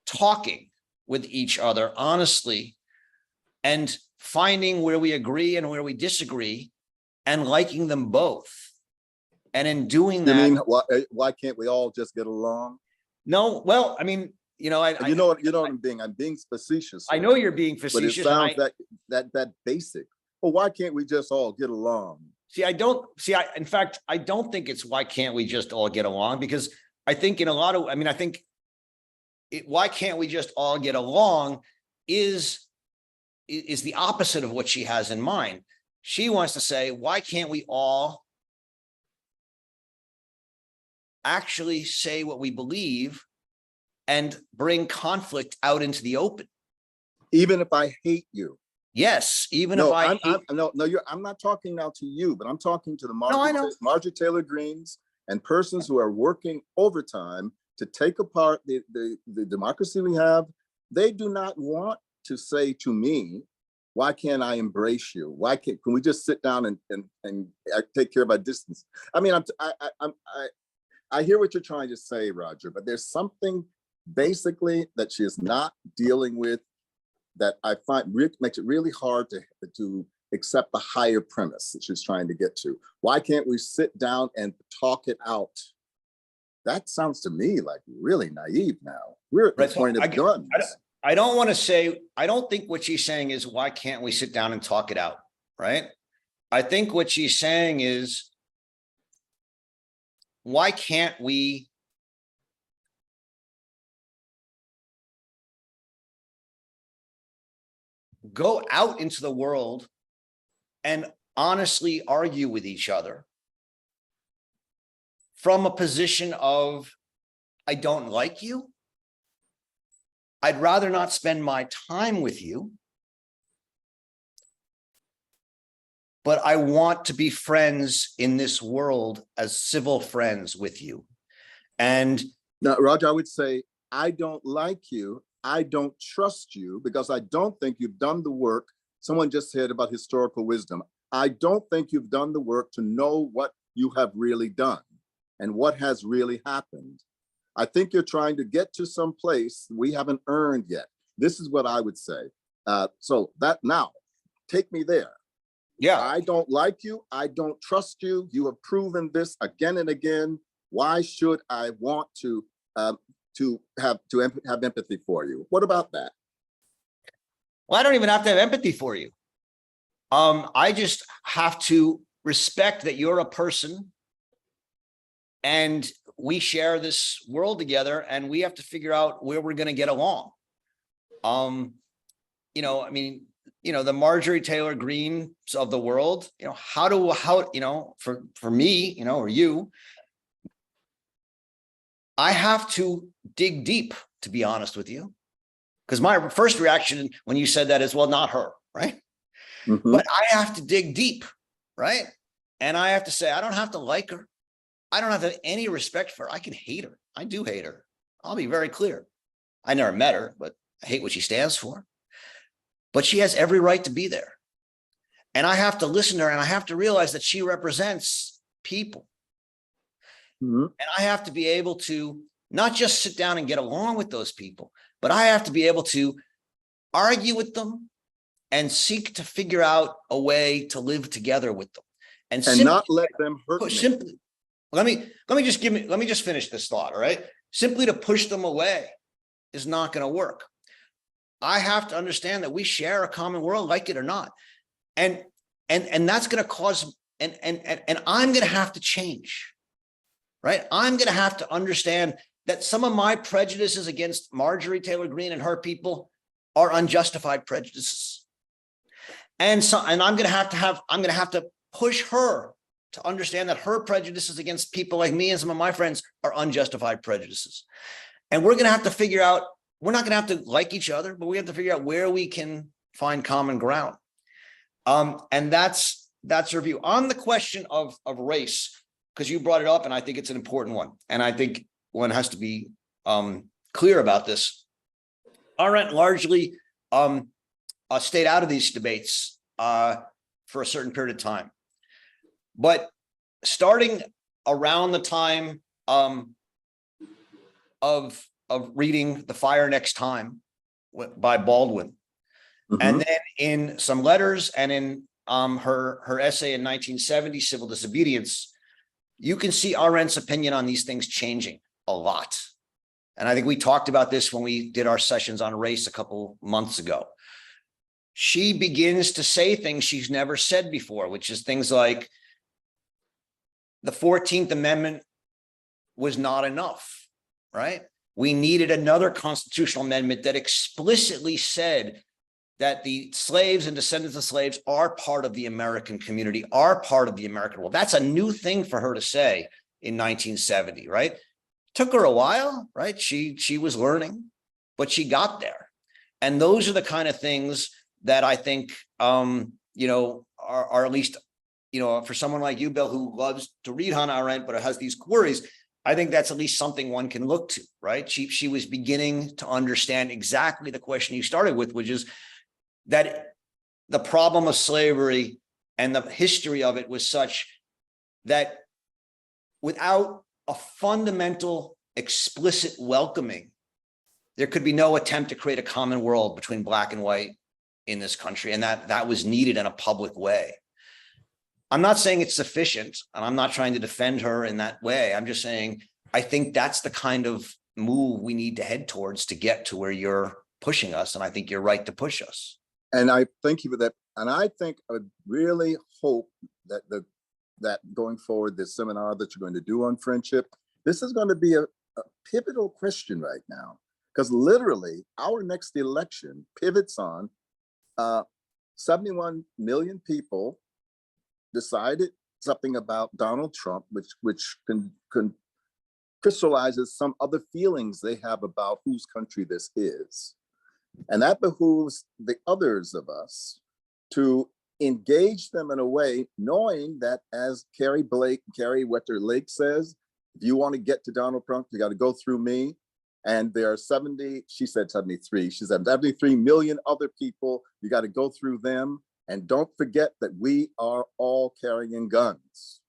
talking with each other honestly and finding where we agree and where we disagree and liking them both. And in doing that, You mean why can't we all just get along? no, well, I mean, I'm being facetious. I know you're being facetious. But it sounds that basic. Well, why can't we just all get along? In fact, I don't think it's why can't we just all get along, because I think why can't we just all get along is the opposite of what she has in mind. She wants to say, why can't we all actually say what we believe and bring conflict out into the open? Even if I hate you. Yes, I'm not talking now to you, but I'm talking to the I know. Marjorie Taylor Greenes and persons who are working overtime to take apart the democracy we have. They do not want to say to me, why can't I embrace you? Why can we just sit down and take care of our distance? I mean, I hear what you're trying to say, Roger, but there's something basically that she is not dealing with that I find makes it really hard to accept the higher premise that she's trying to get to. Why can't we sit down and talk it out? That sounds to me like really naive now. We're at the point of guns. I don't want to say, I don't think what she's saying is, why can't we sit down and talk it out, right? I think what she's saying is, why can't we go out into the world and honestly argue with each other from a position of, I don't like you. I'd rather not spend my time with you, but I want to be friends in this world as civil friends with you. And now, Roger, I would say, I don't like you. I don't trust you because I don't think you've done the work. Someone just said about historical wisdom. I don't think you've done the work to know what you have really done and what has really happened. I think you're trying to get to some place we haven't earned yet. This is what I would say. So that now, take me there. yeah, I don't like you. I don't trust you. You have proven this again and again. Why should I want to have empathy for you? What about that? well, I don't even have to have empathy for you. I just have to respect that you're a person and we share this world together and we have to figure out where we're going to get along. The Marjorie Taylor Greenes of the world, for me, or you, I have to dig deep, to be honest with you, because my first reaction when you said that is, well, not her, right? Mm-hmm. But I have to dig deep, right? And I have to say, I don't have to like her. I don't have to have any respect for her. I can hate her. I do hate her. I'll be very clear. I never met her, but I hate what she stands for. But she has every right to be there. And I have to listen to her and I have to realize that she represents people. Mm-hmm. And I have to be able to not just sit down and get along with those people, but I have to be able to argue with them and seek to figure out a way to live together with them. And not let them hurt me. simply, let me just finish this thought, all right? Simply to push them away is not going to work. I have to understand that we share a common world, like it or not. And that's going to cause, and I'm going to have to change, right? I'm going to have to understand that some of my prejudices against Marjorie Taylor Greene and her people are unjustified prejudices. And I'm going to have to push her to understand that her prejudices against people like me and some of my friends are unjustified prejudices. And we're going to have to figure out, we're not going to have to like each other, but we have to figure out where we can find common ground. And that's our view on the question of race, because you brought it up, and I think it's an important one. And I think one has to be clear about this. Arendt largely stayed out of these debates for a certain period of time. But starting around the time of reading The Fire Next Time by Baldwin, and then in some letters and in her essay in 1970, Civil Disobedience, you can see Arendt's opinion on these things changing a lot. And I think we talked about this when we did our sessions on race a couple months ago. She begins to say things she's never said before, which is things like, the 14th Amendment was not enough, right? We needed another constitutional amendment that explicitly said that the slaves and descendants of slaves are part of the American community, are part of the American world. That's a new thing for her to say in 1970, right? Took her a while, right? She was learning, but she got there. And those are the kind of things that I think, are at least, for someone like you, Bill, who loves to read Hannah Arendt, but has these queries, I think that's at least something one can look to, right? She was beginning to understand exactly the question you started with, which is that the problem of slavery and the history of it was such that without a fundamental, explicit welcoming, there could be no attempt to create a common world between black and white in this country. And that was needed in a public way. I'm not saying it's sufficient, and I'm not trying to defend her in that way. I'm just saying, I think that's the kind of move we need to head towards to get to where you're pushing us. And I think you're right to push us. And I thank you for that. And I think I would really hope that that going forward, this seminar that you're going to do on friendship, this is going to be a pivotal question right now, because literally our next election pivots on 71 million people decided something about Donald Trump, which can crystallizes some other feelings they have about whose country this is. And that behooves the others of us to engage them in a way, knowing that, as Carrie Wetter-Lake says, if you want to get to Donald Trump, you got to go through me. And there are 73, she said 73 million other people. You got to go through them. And don't forget that we are all carrying guns.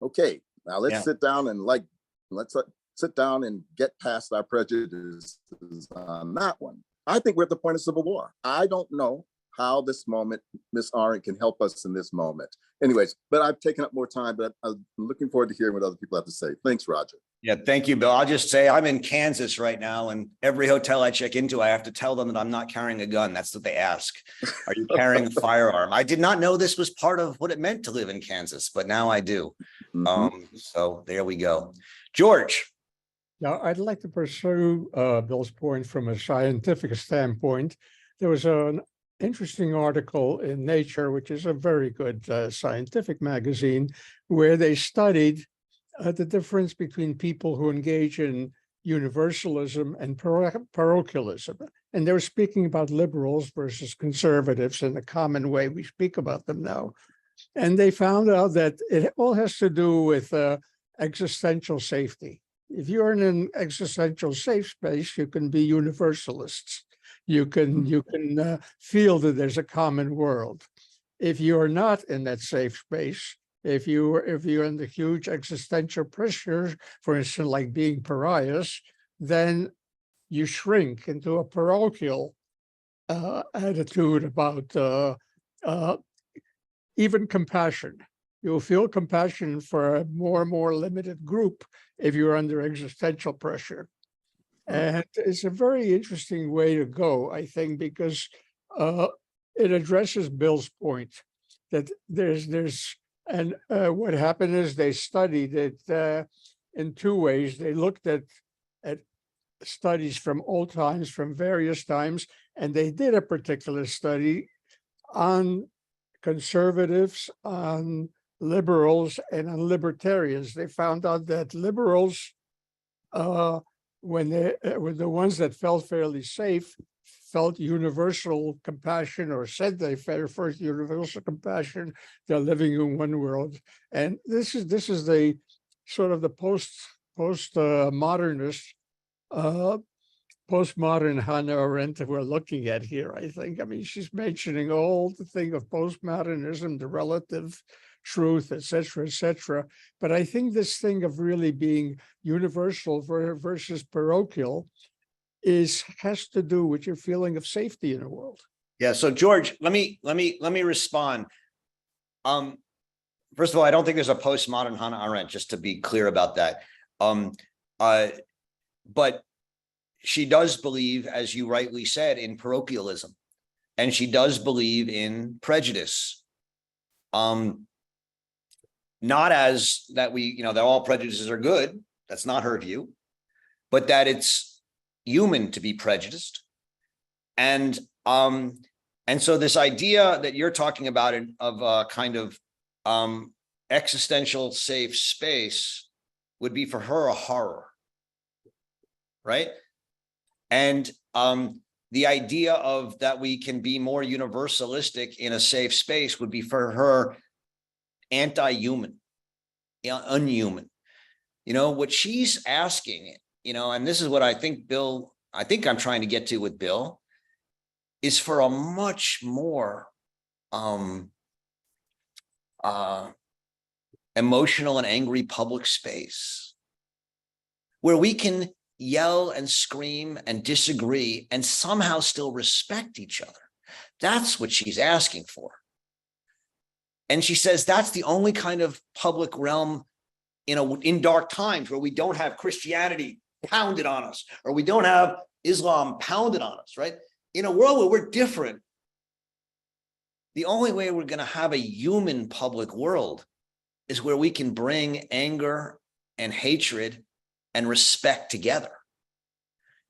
Okay, now let's sit down and sit down and get past our prejudices on that one. I think we're at the point of civil war. I don't know how this moment, Ms. Arendt, can help us in this moment. Anyways, but I've taken up more time, but I'm looking forward to hearing what other people have to say. Thanks, Roger. Yeah, thank you, Bill. I'll just say I'm in Kansas right now, and every hotel I check into, I have to tell them that I'm not carrying a gun. That's what they ask. Are you carrying a firearm? I did not know this was part of what it meant to live in Kansas, but now I do. So there we go. George. Now, I'd like to pursue Bill's point from a scientific standpoint. There was an interesting article in Nature, which is a very good scientific magazine, where they studied the difference between people who engage in universalism and parochialism. And they were speaking about liberals versus conservatives in the common way we speak about them now. And they found out that it all has to do with existential safety. If you're in an existential safe space, you can be universalists. You can feel that there's a common world. If you're not in that safe space, if you're in the huge existential pressure, for instance, like being pariahs, then you shrink into a parochial attitude about even compassion. You'll feel compassion for a more and more limited group if you're under existential pressure. And it's a very interesting way to go, I think, because it addresses Bill's point that what happened is they studied it in two ways. They looked at studies from old times, from various times, and they did a particular study on conservatives, on liberals, and on libertarians. They found out that liberals, when they were the ones that felt fairly safe, felt universal compassion, or said they felt first universal compassion. They're living in one world, and this is the sort of the postmodern Hannah Arendt we're looking at here. I think. I mean, she's mentioning all the thing of postmodernism, the relative truth, etc., etc. But I think this thing of really being universal versus parochial has to do with your feeling of safety in the world. Yeah. So George, let me respond. First of all, I don't think there's a postmodern Hannah Arendt, just to be clear about that. But she does believe, as you rightly said, in parochialism, and she does believe in prejudice. Not as that that all prejudices are good. That's not her view, but that it's human to be prejudiced. And so this idea that you're talking about of a kind of existential safe space would be for her a horror, right? And the idea of that we can be more universalistic in a safe space would be for her anti-human, unhuman. What she's asking, and this is what I think I'm trying to get to with Bill, is for a much more emotional and angry public space where we can yell and scream and disagree and somehow still respect each other. That's what she's asking for. And she says that's the only kind of public realm in dark times where we don't have Christianity pounded on us, or we don't have Islam pounded on us, right? In a world where we're different, the only way we're going to have a human public world is where we can bring anger and hatred and respect together.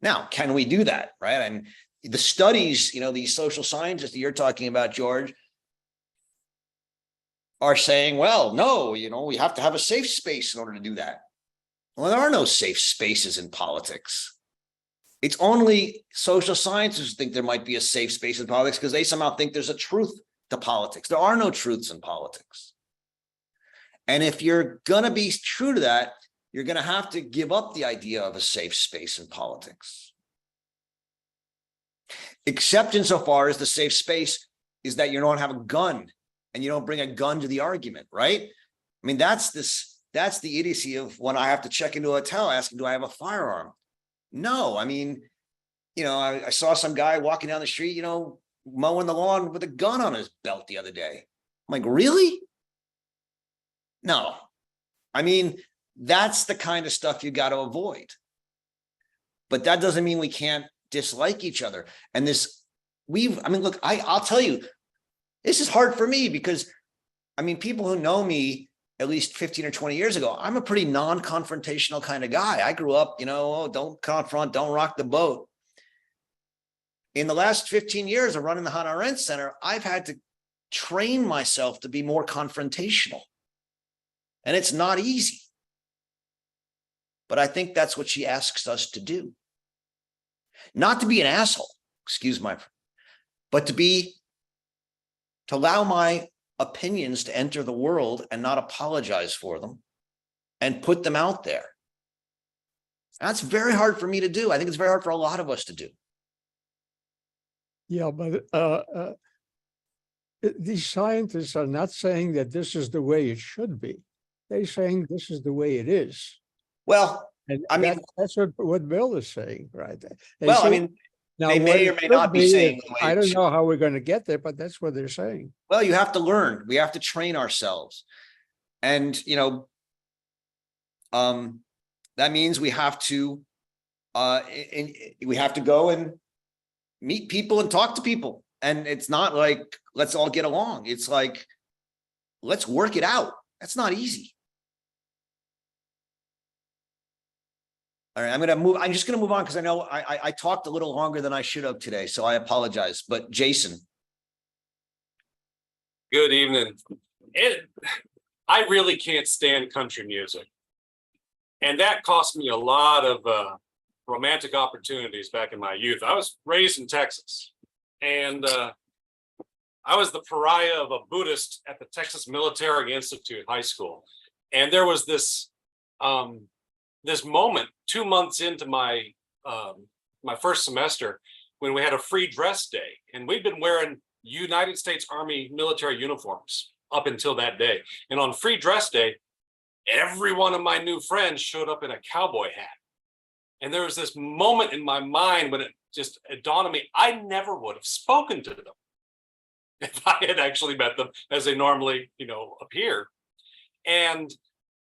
Now, can we do that, right? And the studies, these social scientists that you're talking about, George, are saying, well, no, we have to have a safe space in order to do that. Well, there are no safe spaces in politics. It's only social scientists who think there might be a safe space in politics because they somehow think there's a truth to politics. There are no truths in politics. And if you're going to be true to that, you're going to have to give up the idea of a safe space in politics. Except insofar as the safe space is that you don't have a gun and you don't bring a gun to the argument, right? I mean, that's the idiocy of when I have to check into a hotel asking, do I have a firearm? No, I mean, I saw some guy walking down the street, mowing the lawn with a gun on his belt the other day. I'm like, really? No. I mean, that's the kind of stuff you got to avoid. But that doesn't mean we can't dislike each other. And look, I'll tell you, this is hard for me because, people who know me at least 15 or 20 years ago, I'm a pretty non-confrontational kind of guy. I grew up, don't confront, don't rock the boat. In the last 15 years of running the Hannah Arendt Center, I've had to train myself to be more confrontational. And it's not easy. But I think that's what she asks us to do. Not to be an asshole, but to allow my opinions to enter the world and not apologize for them and put them out there. That's very hard for me to do. I think it's very hard for a lot of us to do. Yeah, but these scientists are not saying that this is the way it should be. They're saying this is the way it is. Well, And that's what Bill is saying, right? Now, They what may it or may could not be be saying is- the way I it don't should. know how we're going to get there, but that's what they're saying. Well, you have to learn. We have to train ourselves. And, that means we have to, we have to go and meet people and talk to people. And it's not like, let's all get along. It's like, let's work it out. That's not easy. All right, I'm just gonna move on because I know I talked a little longer than I should have today, so I apologize. But Jason. Good evening. I really can't stand country music. And that cost me a lot of romantic opportunities back in my youth. I was raised in Texas, and I was the pariah of a Buddhist at the Texas Military Institute High School. And there was this this moment 2 months into my my first semester when we had a free dress day, and we'd been wearing United States Army military uniforms up until that day. And on free dress day, every one of my new friends showed up in a cowboy hat. And there was this moment in my mind when it dawned on me, I never would have spoken to them if I had actually met them as they normally, appear. And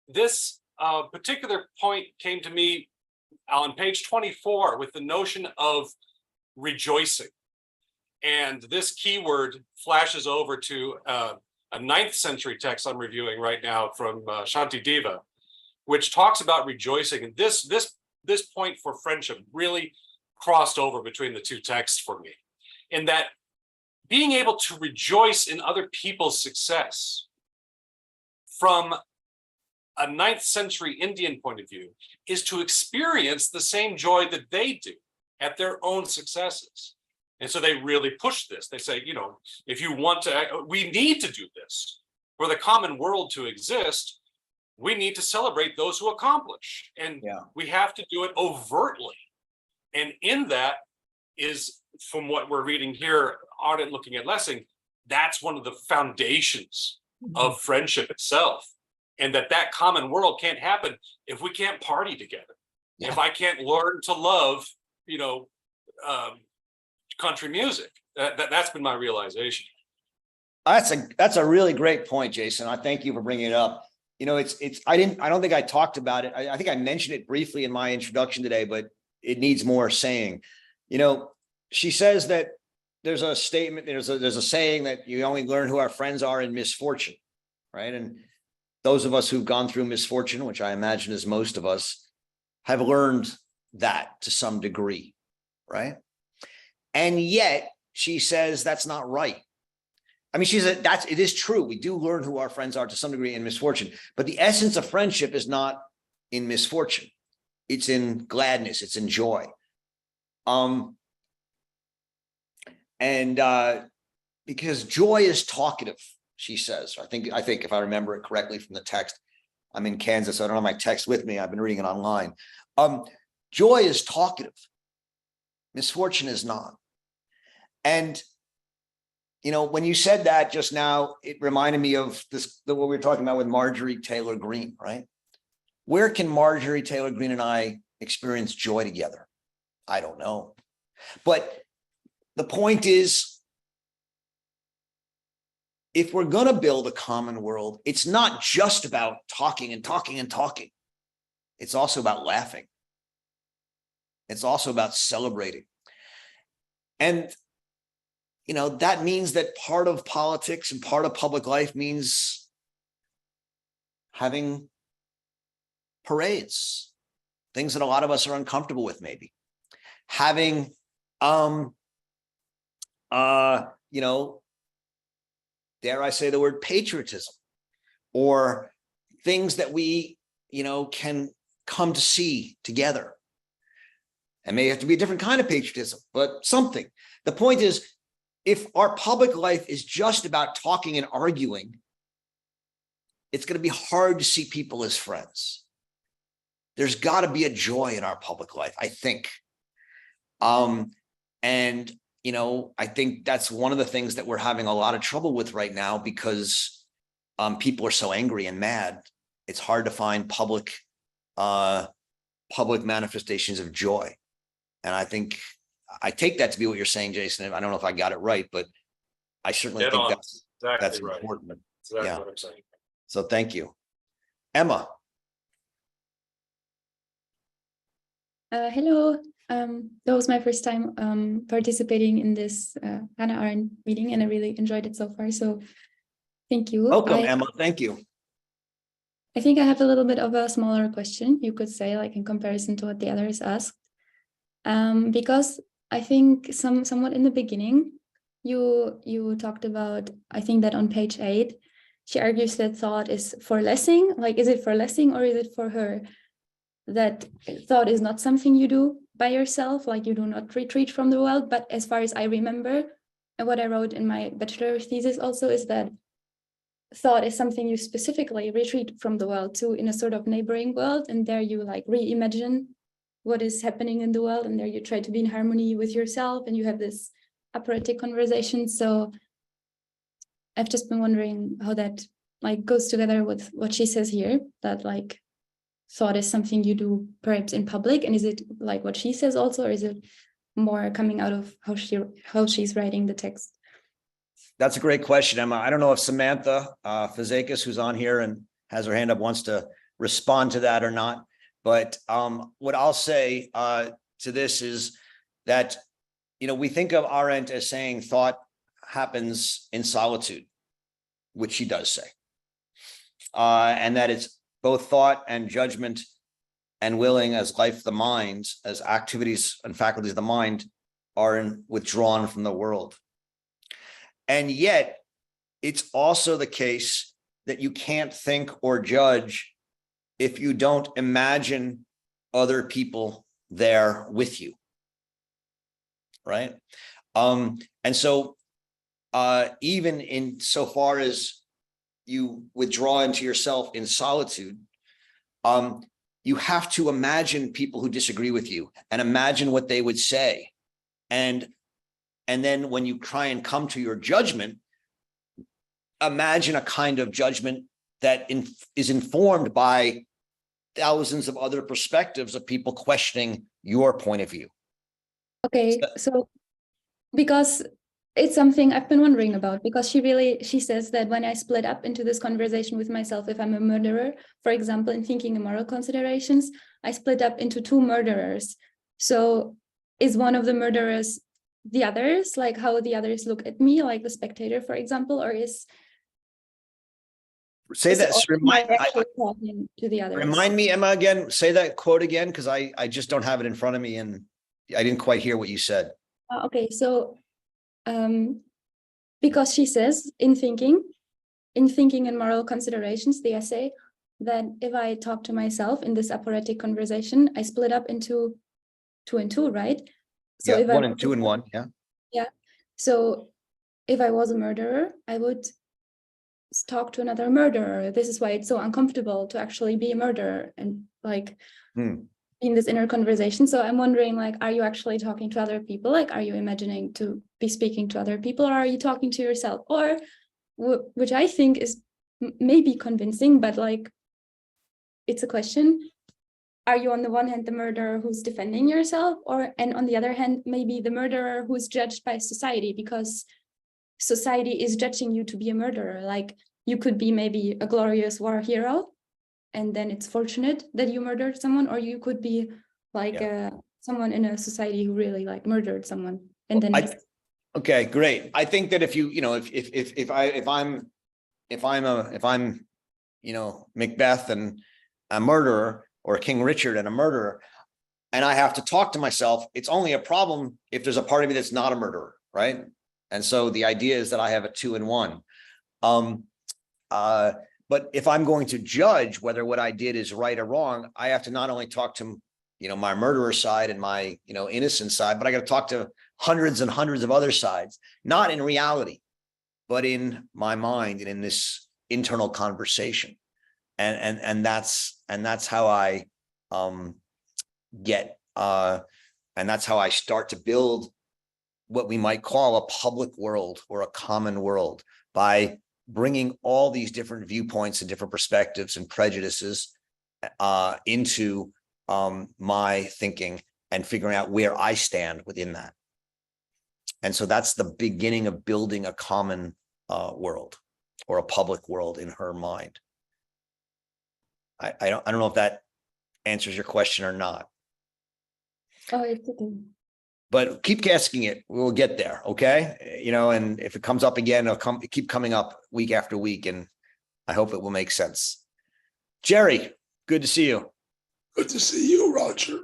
this particular point came to me on page 24 with the notion of rejoicing. And this keyword flashes over to a 9th century text I'm reviewing right now from Shantideva, which talks about rejoicing. And this point for friendship really crossed over between the two texts for me, in that being able to rejoice in other people's success from a 9th century Indian point of view is to experience the same joy that they do at their own successes. And so they really push this. They say, if you want to, we need to do this for the common world to exist. We need to celebrate those who accomplish, and we have to do it overtly. And in that is, from what we're reading here, Arendt looking at Lessing, that's one of the foundations of friendship itself. And that common world can't happen if we can't party together. Yeah. If I can't learn to love, country music. That's been my realization. That's a really great point, Jason. I thank you for bringing it up. I don't think I talked about it. I think I mentioned it briefly in my introduction today, but it needs more saying. She says that there's a statement, there's a saying that you only learn who our friends are in misfortune, right? And those of us who've gone through misfortune, which I imagine is most of us, have learned that to some degree, right? And yet she says that's not right. I mean, she said it is true. We do learn who our friends are to some degree in misfortune, but the essence of friendship is not in misfortune. It's in gladness. It's in joy. Because joy is talkative, she says. I think if I remember it correctly from the text, I'm in Kansas, so I don't have my text with me. I've been reading it online. Joy is talkative. Misfortune is not. And when you said that just now, it reminded me of what we were talking about with Marjorie Taylor Greene, right? Where can Marjorie Taylor Greene and I experience joy together? I don't know. But the point is, if we're going to build a common world, it's not just about talking and talking and talking. It's also about laughing. It's also about celebrating. And that means that part of politics and part of public life means having parades, things that a lot of us are uncomfortable with, maybe having, dare I say the word patriotism, or things that we, can come to see together. And may have to be a different kind of patriotism, but something. The point is, if our public life is just about talking and arguing, it's going to be hard to see people as friends. There's got to be a joy in our public life, I think. I think that's one of the things that we're having a lot of trouble with right now, because people are so angry and mad. It's hard to find public manifestations of joy. And I think I take that to be what you're saying, Jason. I don't know if I got it right, but I certainly Dead think on. that's Exactly right. important. Exactly Yeah. what I'm saying. So thank you. Emma. Hello. That was my first time participating in this Hannah Arendt meeting, and I really enjoyed it so far. So thank you. Welcome, Emma. Thank you. I think I have a little bit of a smaller question, you could say, like in comparison to what the others asked. Because I think somewhat in the beginning, you talked about, I think that on page 8, she argues that thought is for Lessing. Like, is it for Lessing or is it for her? That thought is not something you do by yourself, like you do not retreat from the world. But as far as I remember, and what I wrote in my bachelor thesis also is that thought is something you specifically retreat from the world to in a sort of neighboring world, and there you like reimagine what is happening in the world, and there you try to be in harmony with yourself, and you have this aparatic conversation. So I've just been wondering how that like goes together with what she says here, that like thought is something you do perhaps in public, and is it like what she says also, or is it more coming out of how she's writing the text? That's a great question, Emma. I don't know if Samantha Fazakis, who's on here and has her hand up, wants to respond to that or not. But what I'll say to this is that, we think of Arendt as saying thought happens in solitude, which she does say, and that it's both thought and judgment and willing as life of the mind, as activities and faculties of the mind are withdrawn from the world. And yet, it's also the case that you can't think or judge if you don't imagine other people there with you, right? And so even in so far as you withdraw into yourself in solitude, you have to imagine people who disagree with you and imagine what they would say. And then when you try and come to your judgment, imagine a kind of judgment that is informed by thousands of other perspectives of people questioning your point of view. Okay, so because it's something I've been wondering about, because she says that when I split up into this conversation with myself, if I'm a murderer, for example, in thinking and moral considerations, I split up into 2 murderers. So is one of the murderers the others, like how the others look at me, like the spectator, for example, or is Say that. Talking to the others? Remind me, Emma, again. Say that quote again, because I just don't have it in front of me, and I didn't quite hear what you said. Okay, so because she says in thinking and moral considerations, the essay, that if I talk to myself in this aparatic conversation, I split up into 2 and 2, right? So Yeah, if 1 and 2 and 1. Yeah. Yeah. So if I was a murderer, I would talk to another murderer. This is why it's so uncomfortable to actually be a murderer and like in this inner conversation. So I'm wondering, like, are you actually talking to other people? Like, are you imagining to be speaking to other people, or are you talking to yourself? Or which I think is maybe convincing, but like, it's a question. Are you on the one hand the murderer who's defending yourself, and on the other hand, maybe the murderer who's judged by society because society is judging you to be a murderer? Like, you could be maybe a glorious war hero, and then it's fortunate that you murdered someone, or you could be like someone in a society who really like murdered someone, and then okay, great. I think that if I'm Macbeth and a murderer, or King Richard and a murderer, and I have to talk to myself, it's only a problem if there's a part of me that's not a murderer, right? And so the idea is that I have a 2 and 1. But if I'm going to judge whether what I did is right or wrong, I have to not only talk to my murderer side and my innocent side, but I got to talk to hundreds and hundreds of other sides, not in reality, but in my mind and in this internal conversation. And that's how I get and that's how I start to build what we might call a public world or a common world, by bringing all these different viewpoints and different perspectives and prejudices into my thinking and figuring out where I stand within that. And so that's the beginning of building a common world or a public world in her mind. I don't know if that answers your question or not, Oh, it's okay. but keep asking it. We'll get there. Okay. You know, and if it comes up again, it'll keep coming up week after week. And I hope it will make sense. Jerry, good to see you. Good to see you, Roger.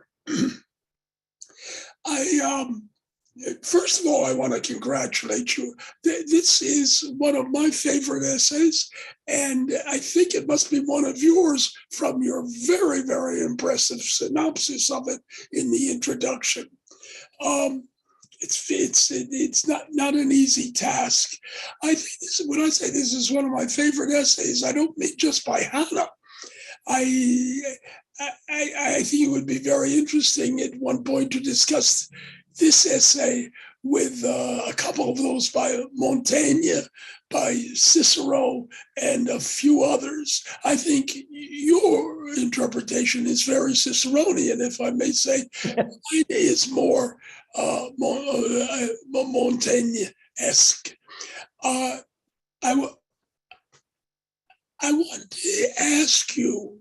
First of all, I want to congratulate you. This is one of my favorite essays, and I think it must be one of yours from your very, very impressive synopsis of it in the introduction. It's not an easy task. I think when I say this is one of my favorite essays, I don't mean just by Hannah. I think it would be very interesting at one point to discuss this essay with a couple of those by Montaigne, by Cicero, and a few others. I think your interpretation is very Ciceronian, if I may say. Mine is more Montaigne-esque. I want to ask you,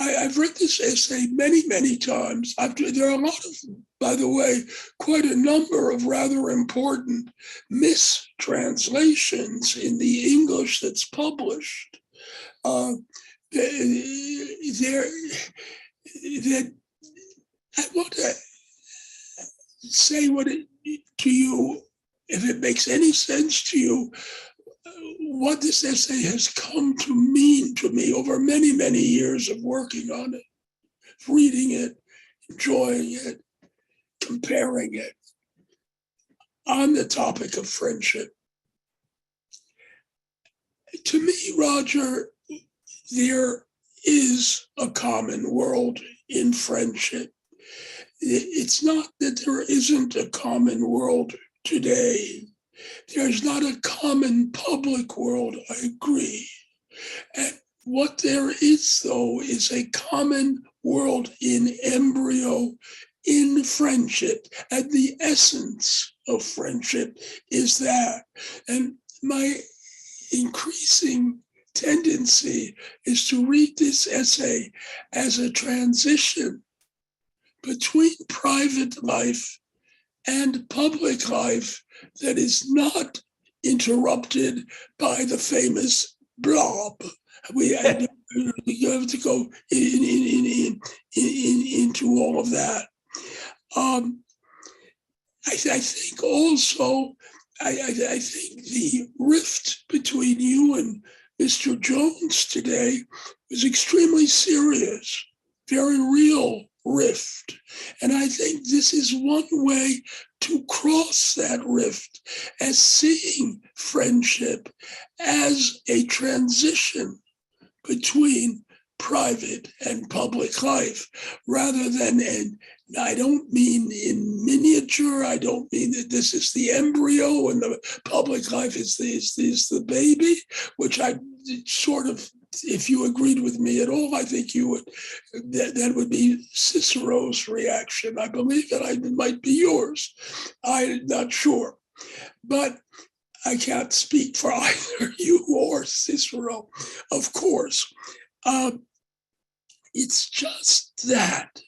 I've read this essay many, many times. There are a lot of, by the way, quite a number of rather important mistranslations in the English that's published. I want to say to you, if it makes any sense to you, what this essay has come to mean to me over many, many years of working on it, reading it, enjoying it, comparing it on the topic of friendship. To me, Roger, there is a common world in friendship. It's not that there isn't a common world today. There's not a common public world, I agree. And what there is, though, is a common world in embryo, in friendship. And the essence of friendship is that. And my increasing tendency is to read this essay as a transition between private life and public life that is not interrupted by the famous blob. You have to go into all of that. I think also, I think the rift between you and Mr. Jones today was extremely serious, very real rift. And I think this is one way to cross that rift, as seeing friendship as a transition between private and public life, rather than, and I don't mean in miniature, I don't mean that this is the embryo and the public life is the baby, which I sort of, if you agreed with me at all, I think you would, that would be Cicero's reaction. I believe that it might be yours. I'm not sure, but I can't speak for either you or Cicero, of course. It's just that.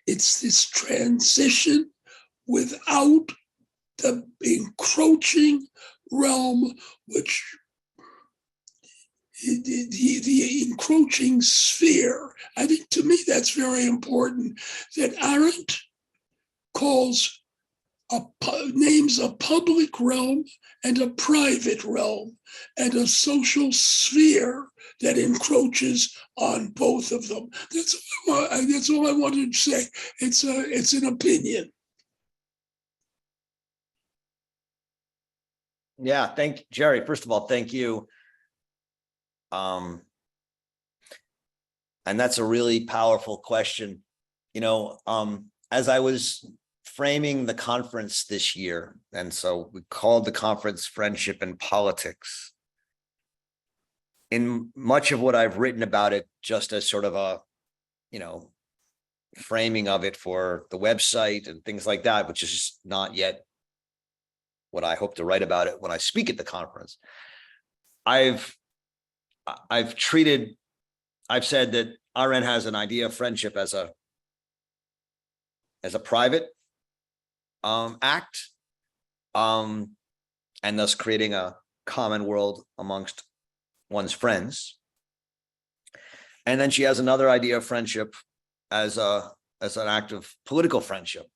It's this transition without the encroaching realm, which the encroaching sphere. I think to me that's very important, that Arendt names a public realm and a private realm and a social sphere that encroaches on both of them. That's all I wanted to say. It's an opinion. Yeah, thank Jerry. First of all, thank you. And that's a really powerful question. You know, as I was framing the conference this year, and so we called the conference Friendship and Politics. In much of what I've written about it, just as sort of a, framing of it for the website and things like that, which is not yet what I hope to write about it when I speak at the conference. I've said that Arendt has an idea of friendship as a private act, and thus creating a common world amongst one's friends. And then she has another idea of friendship as an act of political friendship.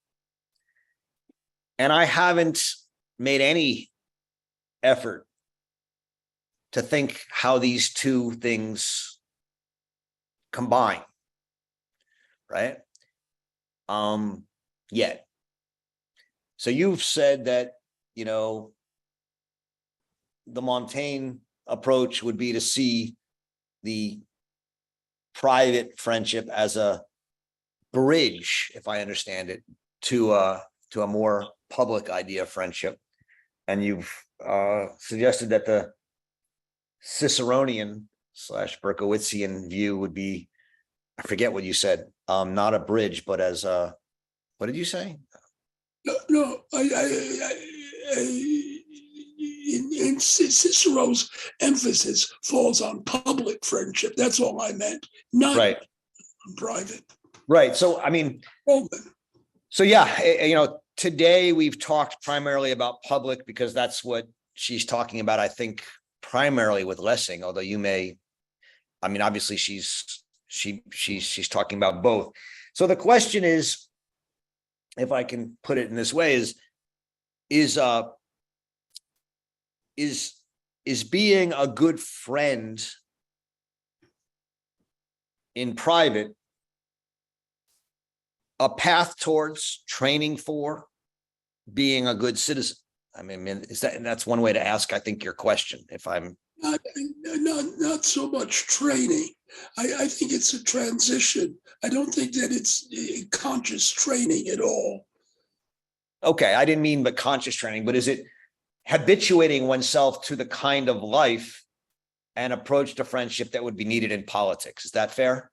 And I haven't made any effort to think how these two things combine, right? Yet. So you've said that, you know, the Montaigne approach would be to see the private friendship as a bridge, if I understand it, to a more public idea of friendship. And you've suggested that the Ciceronian / Berkowitzian view would be, I forget what you said, not a bridge, but as a, what did you say? No, in Cicero's emphasis falls on public friendship. That's all I meant, not Right. private. Right. So, I mean, so yeah, you know, today we've talked primarily about public because that's what she's talking about, I think, primarily with Lessing, although you may, I mean, obviously she's talking about both. So the question is, if I can put it in this way, is being a good friend in private a path towards training for being a good citizen? I mean, is that, and that's one way to ask, I think, your question, if I'm not so much training. I think it's a transition. I don't think that it's conscious training at all. okay. I didn't mean but conscious training, but is it habituating oneself to the kind of life and approach to friendship that would be needed in politics? Is that fair?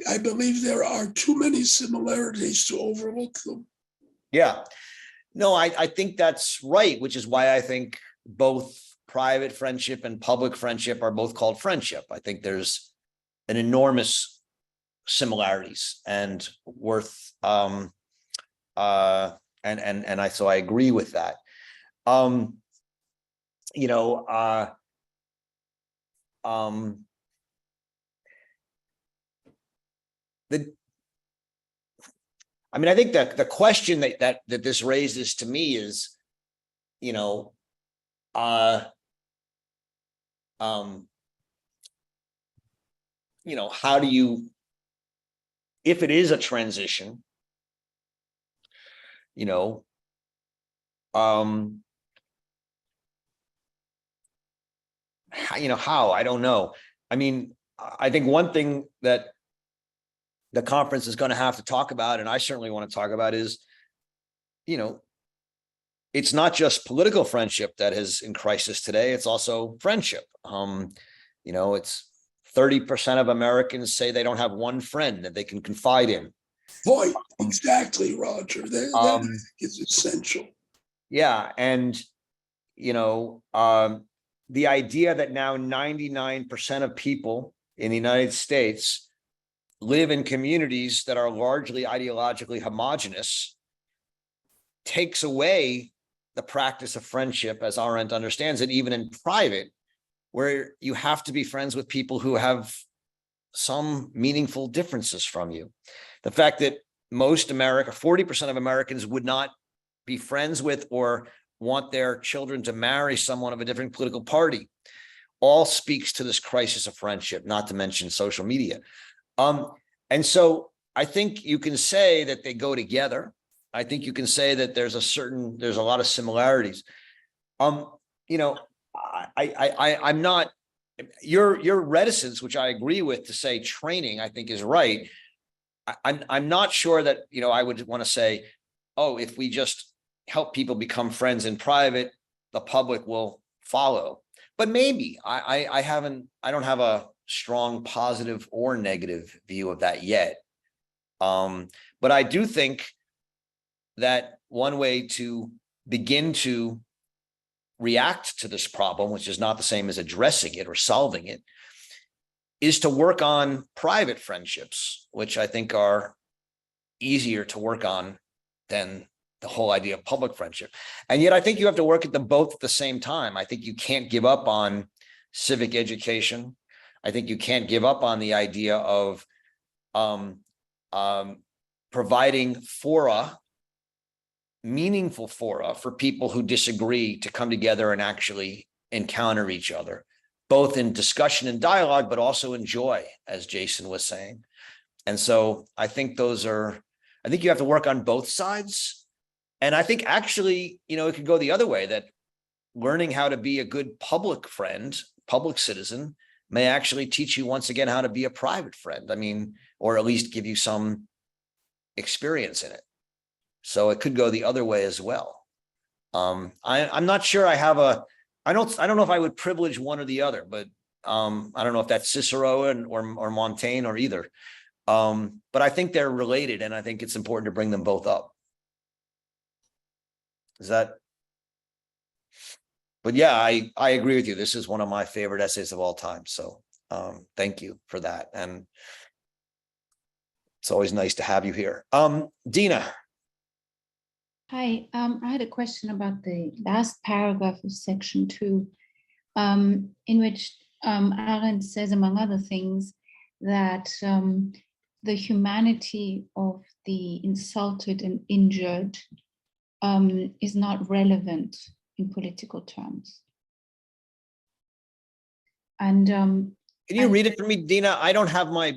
I believe there are too many similarities to overlook them. Yeah. No, I think that's right, which is why I think both private friendship and public friendship are both called friendship. I think there's an enormous similarities and worth and so I agree with that. You know, I mean, I think that the question that this raises to me is, you know, you know, how do you, if it is a transition, you know, how, I don't know. I mean, I think one thing that the conference is going to have to talk about, and I certainly want to talk about, is, you know, it's not just political friendship that is in crisis today. It's also friendship. You know, it's 30% of Americans say they don't have one friend that they can confide in. Point. Exactly, Roger. That is essential. Yeah. And, you know, the idea that now 99% of people in the United States live in communities that are largely ideologically homogenous takes away the practice of friendship as Arendt understands it, even in private, where you have to be friends with people who have some meaningful differences from you. The fact that most 40% of Americans would not be friends with or want their children to marry someone of a different political party all speaks to this crisis of friendship, not to mention social media. And so I think you can say that they go together. I think you can say that there's a lot of similarities. You know, I'm not, your reticence, which I agree with, to say training, I think is right. I'm not sure that, you know, I would want to say, oh, if we just help people become friends in private, the public will follow. But maybe I don't have a strong positive or negative view of that yet. But I do think that one way to begin to react to this problem, which is not the same as addressing it or solving it, is to work on private friendships, which I think are easier to work on than the whole idea of public friendship. And yet I think you have to work at them both at the same time. I think you can't give up on civic education. I think you can't give up on the idea of providing fora, meaningful fora for people who disagree to come together and actually encounter each other, both in discussion and dialogue, but also in joy, as Jason was saying. And so I think I think you have to work on both sides. And I think actually, it could go the other way, that learning how to be a good public friend, public citizen, may actually teach you once again how to be a private friend. I mean, or at least give you some experience in it. So it could go the other way as well. I'm not sure I have I don't know if I would privilege one or the other, but I don't know if that's Cicero or Montaigne or either. But I think they're related, and I think it's important to bring them both up. But yeah, I agree with you. This is one of my favorite essays of all time. So thank you for that. And it's always nice to have you here. Dina. Hi, I had a question about the last paragraph of section 2, in which Arendt says, among other things, that the humanity of the insulted and injured is not relevant in political terms. And Can you read it for me, Dina? I don't have my,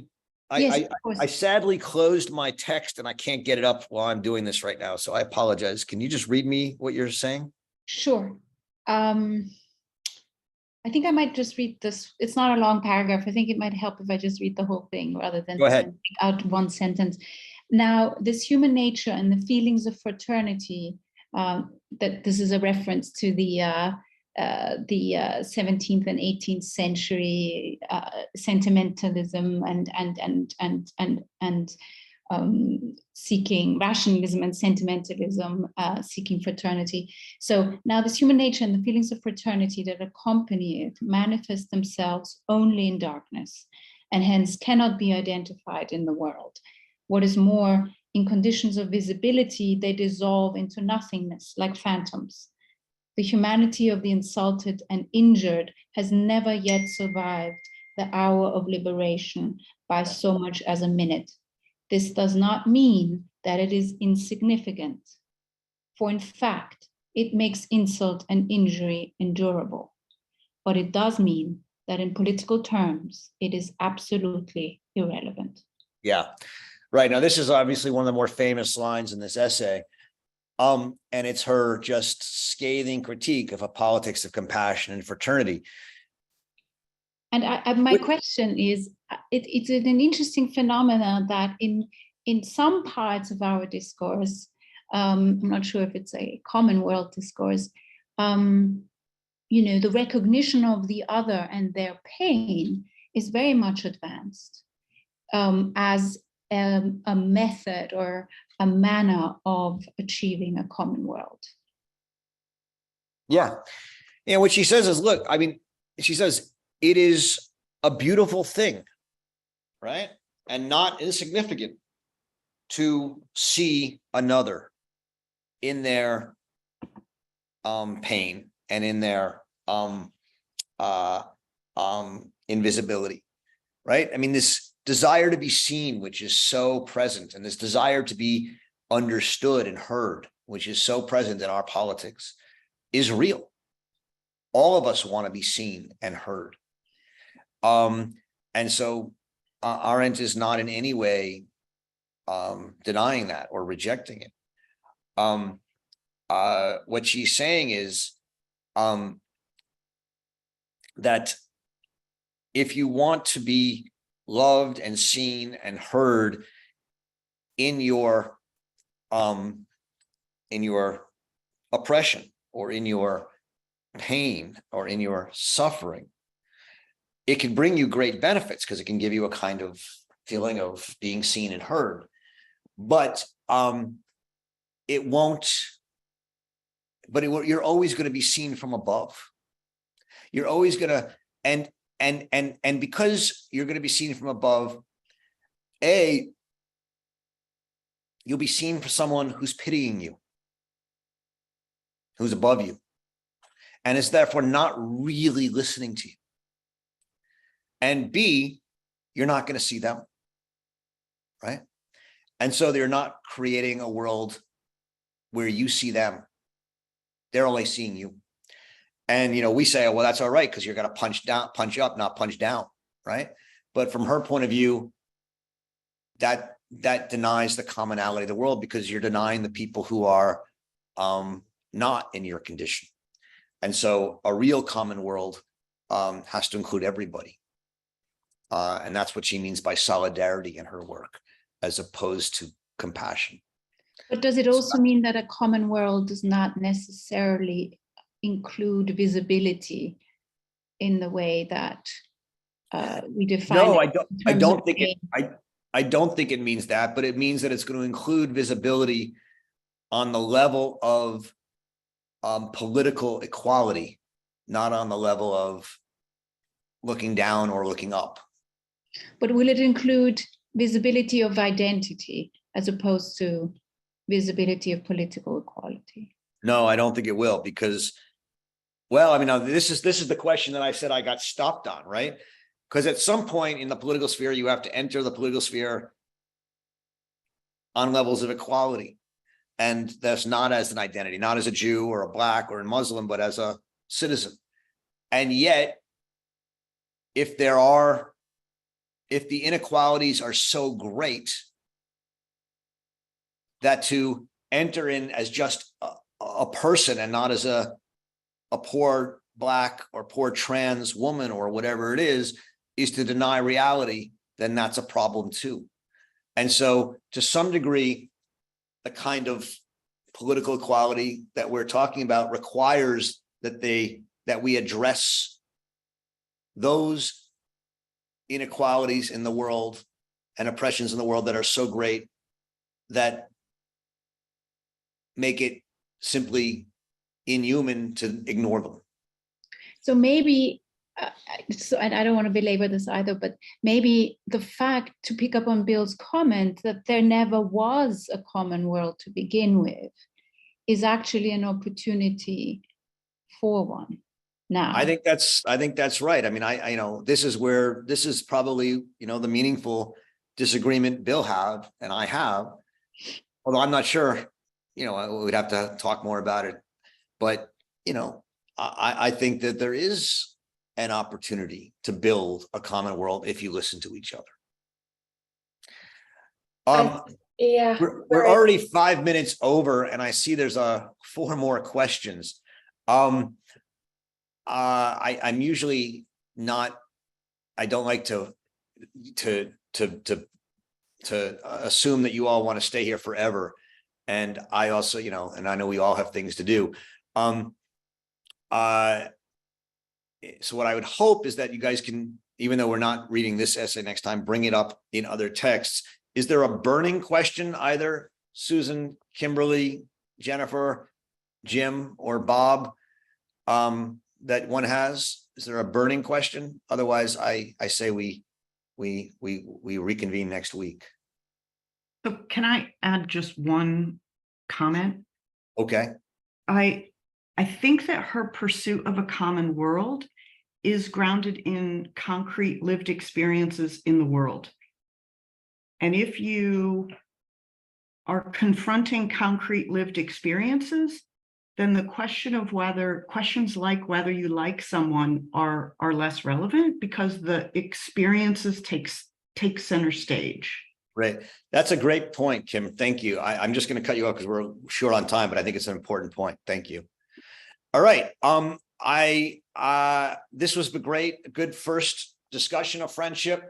yes, of course. I sadly closed my text and I can't get it up while I'm doing this right now. So I apologize. Can you just read me what you're saying? Sure. I think I might just read this. It's not a long paragraph. I think it might help if I just read the whole thing rather than Go ahead. pick out one sentence. Now, this human nature and the feelings of fraternity, that this is a reference to the 17th and 18th century sentimentalism and seeking rationalism and sentimentalism, seeking fraternity. So now this human nature and the feelings of fraternity that accompany it manifest themselves only in darkness, and hence cannot be identified in the world. What is more, in conditions of visibility, they dissolve into nothingness like phantoms. The humanity of the insulted and injured has never yet survived the hour of liberation by so much as a minute. This does not mean that it is insignificant, for in fact, it makes insult and injury endurable. But it does mean that in political terms, it is absolutely irrelevant. Yeah, right. Now, this is obviously one of the more famous lines in this essay. And it's her just scathing critique of a politics of compassion and fraternity. And my question is, it's an interesting phenomenon that in some parts of our discourse, I'm not sure if it's a common world discourse, the recognition of the other and their pain is very much advanced as a method or a manner of achieving a common world. Yeah. And what she says is, look, I mean, she says, it is a beautiful thing, right? And not insignificant to see another in their pain and in their invisibility, right? I mean, this desire to be seen, which is so present, and this desire to be understood and heard, which is so present in our politics, is real. All of us want to be seen and heard. And so Arendt is not in any way denying that or rejecting it. What she's saying is that if you want to be loved and seen and heard in your oppression or in your pain or in your suffering, it can bring you great benefits because it can give you a kind of feeling of being seen and heard. But it won't, but you're always going to be seen from above. You're always going to, and because you're going to be seen from above, you'll be seen for someone who's pitying you, who's above you, and is therefore not really listening to you. And B, you're not going to see them, right? And so they're not creating a world where you see them. They're only seeing you. And, we say, oh, well, that's all right, because you're going to punch up, not punch down, right? But from her point of view, that denies the commonality of the world, because you're denying the people who are not in your condition. And so a real common world has to include everybody. And that's what she means by solidarity in her work, as opposed to compassion. But does it also mean that a common world does not necessarily include visibility in the way that we define? No, I don't think it means that, but it means that it's going to include visibility on the level of political equality, not on the level of looking down or looking up. But will it include visibility of identity as opposed to visibility of political equality? No, I don't think it will, because, well, I mean, this is the question that I said I got stopped on, right? Because at some point in the political sphere, you have to enter the political sphere on levels of equality. And that's not as an identity, not as a Jew or a Black or a Muslim, but as a citizen. And yet, if the inequalities are so great that to enter in as just a person and not as a poor Black or poor trans woman or whatever it is to deny reality, then that's a problem too. And so to some degree, the kind of political equality that we're talking about requires that we address those inequalities in the world and oppressions in the world that are so great that make it simply inhuman to ignore them. So maybe, and I don't want to belabor this either, but maybe the fact, to pick up on Bill's comment, that there never was a common world to begin with is actually an opportunity for one now. I think that's right. I mean, this is probably, the meaningful disagreement Bill and I have, although I'm not sure, we'd have to talk more about it. But, I think that there is an opportunity to build a common world if you listen to each other. Yeah, We're already 5 minutes over, and I see there's 4 more questions. I'm usually not. I don't like to assume that you all want to stay here forever, and I also, and I know we all have things to do. So what I would hope is that you guys can, even though we're not reading this essay next time, bring it up in other texts. Is there a burning question, either Susan, Kimberly, Jennifer, Jim, or Bob, that one has? Is there a burning question? Otherwise, I say we reconvene next week. So can I add just one comment? Okay. I think that her pursuit of a common world is grounded in concrete lived experiences in the world. And if you are confronting concrete lived experiences, then the questions like whether you like someone are less relevant, because the experiences take center stage. Right. That's a great point, Kim. Thank you. I'm just going to cut you off because we're short on time, but I think it's an important point. Thank you. All right. This was a good first discussion of friendship.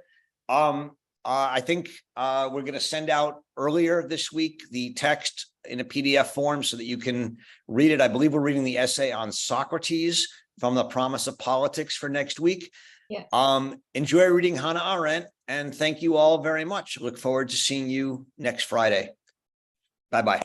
I think we're going to send out earlier this week the text in a PDF form so that you can read it. I believe we're reading the essay on Socrates from The Promise of Politics for next week. Yes. Enjoy reading Hannah Arendt, and thank you all very much. Look forward to seeing you next Friday. Bye-bye.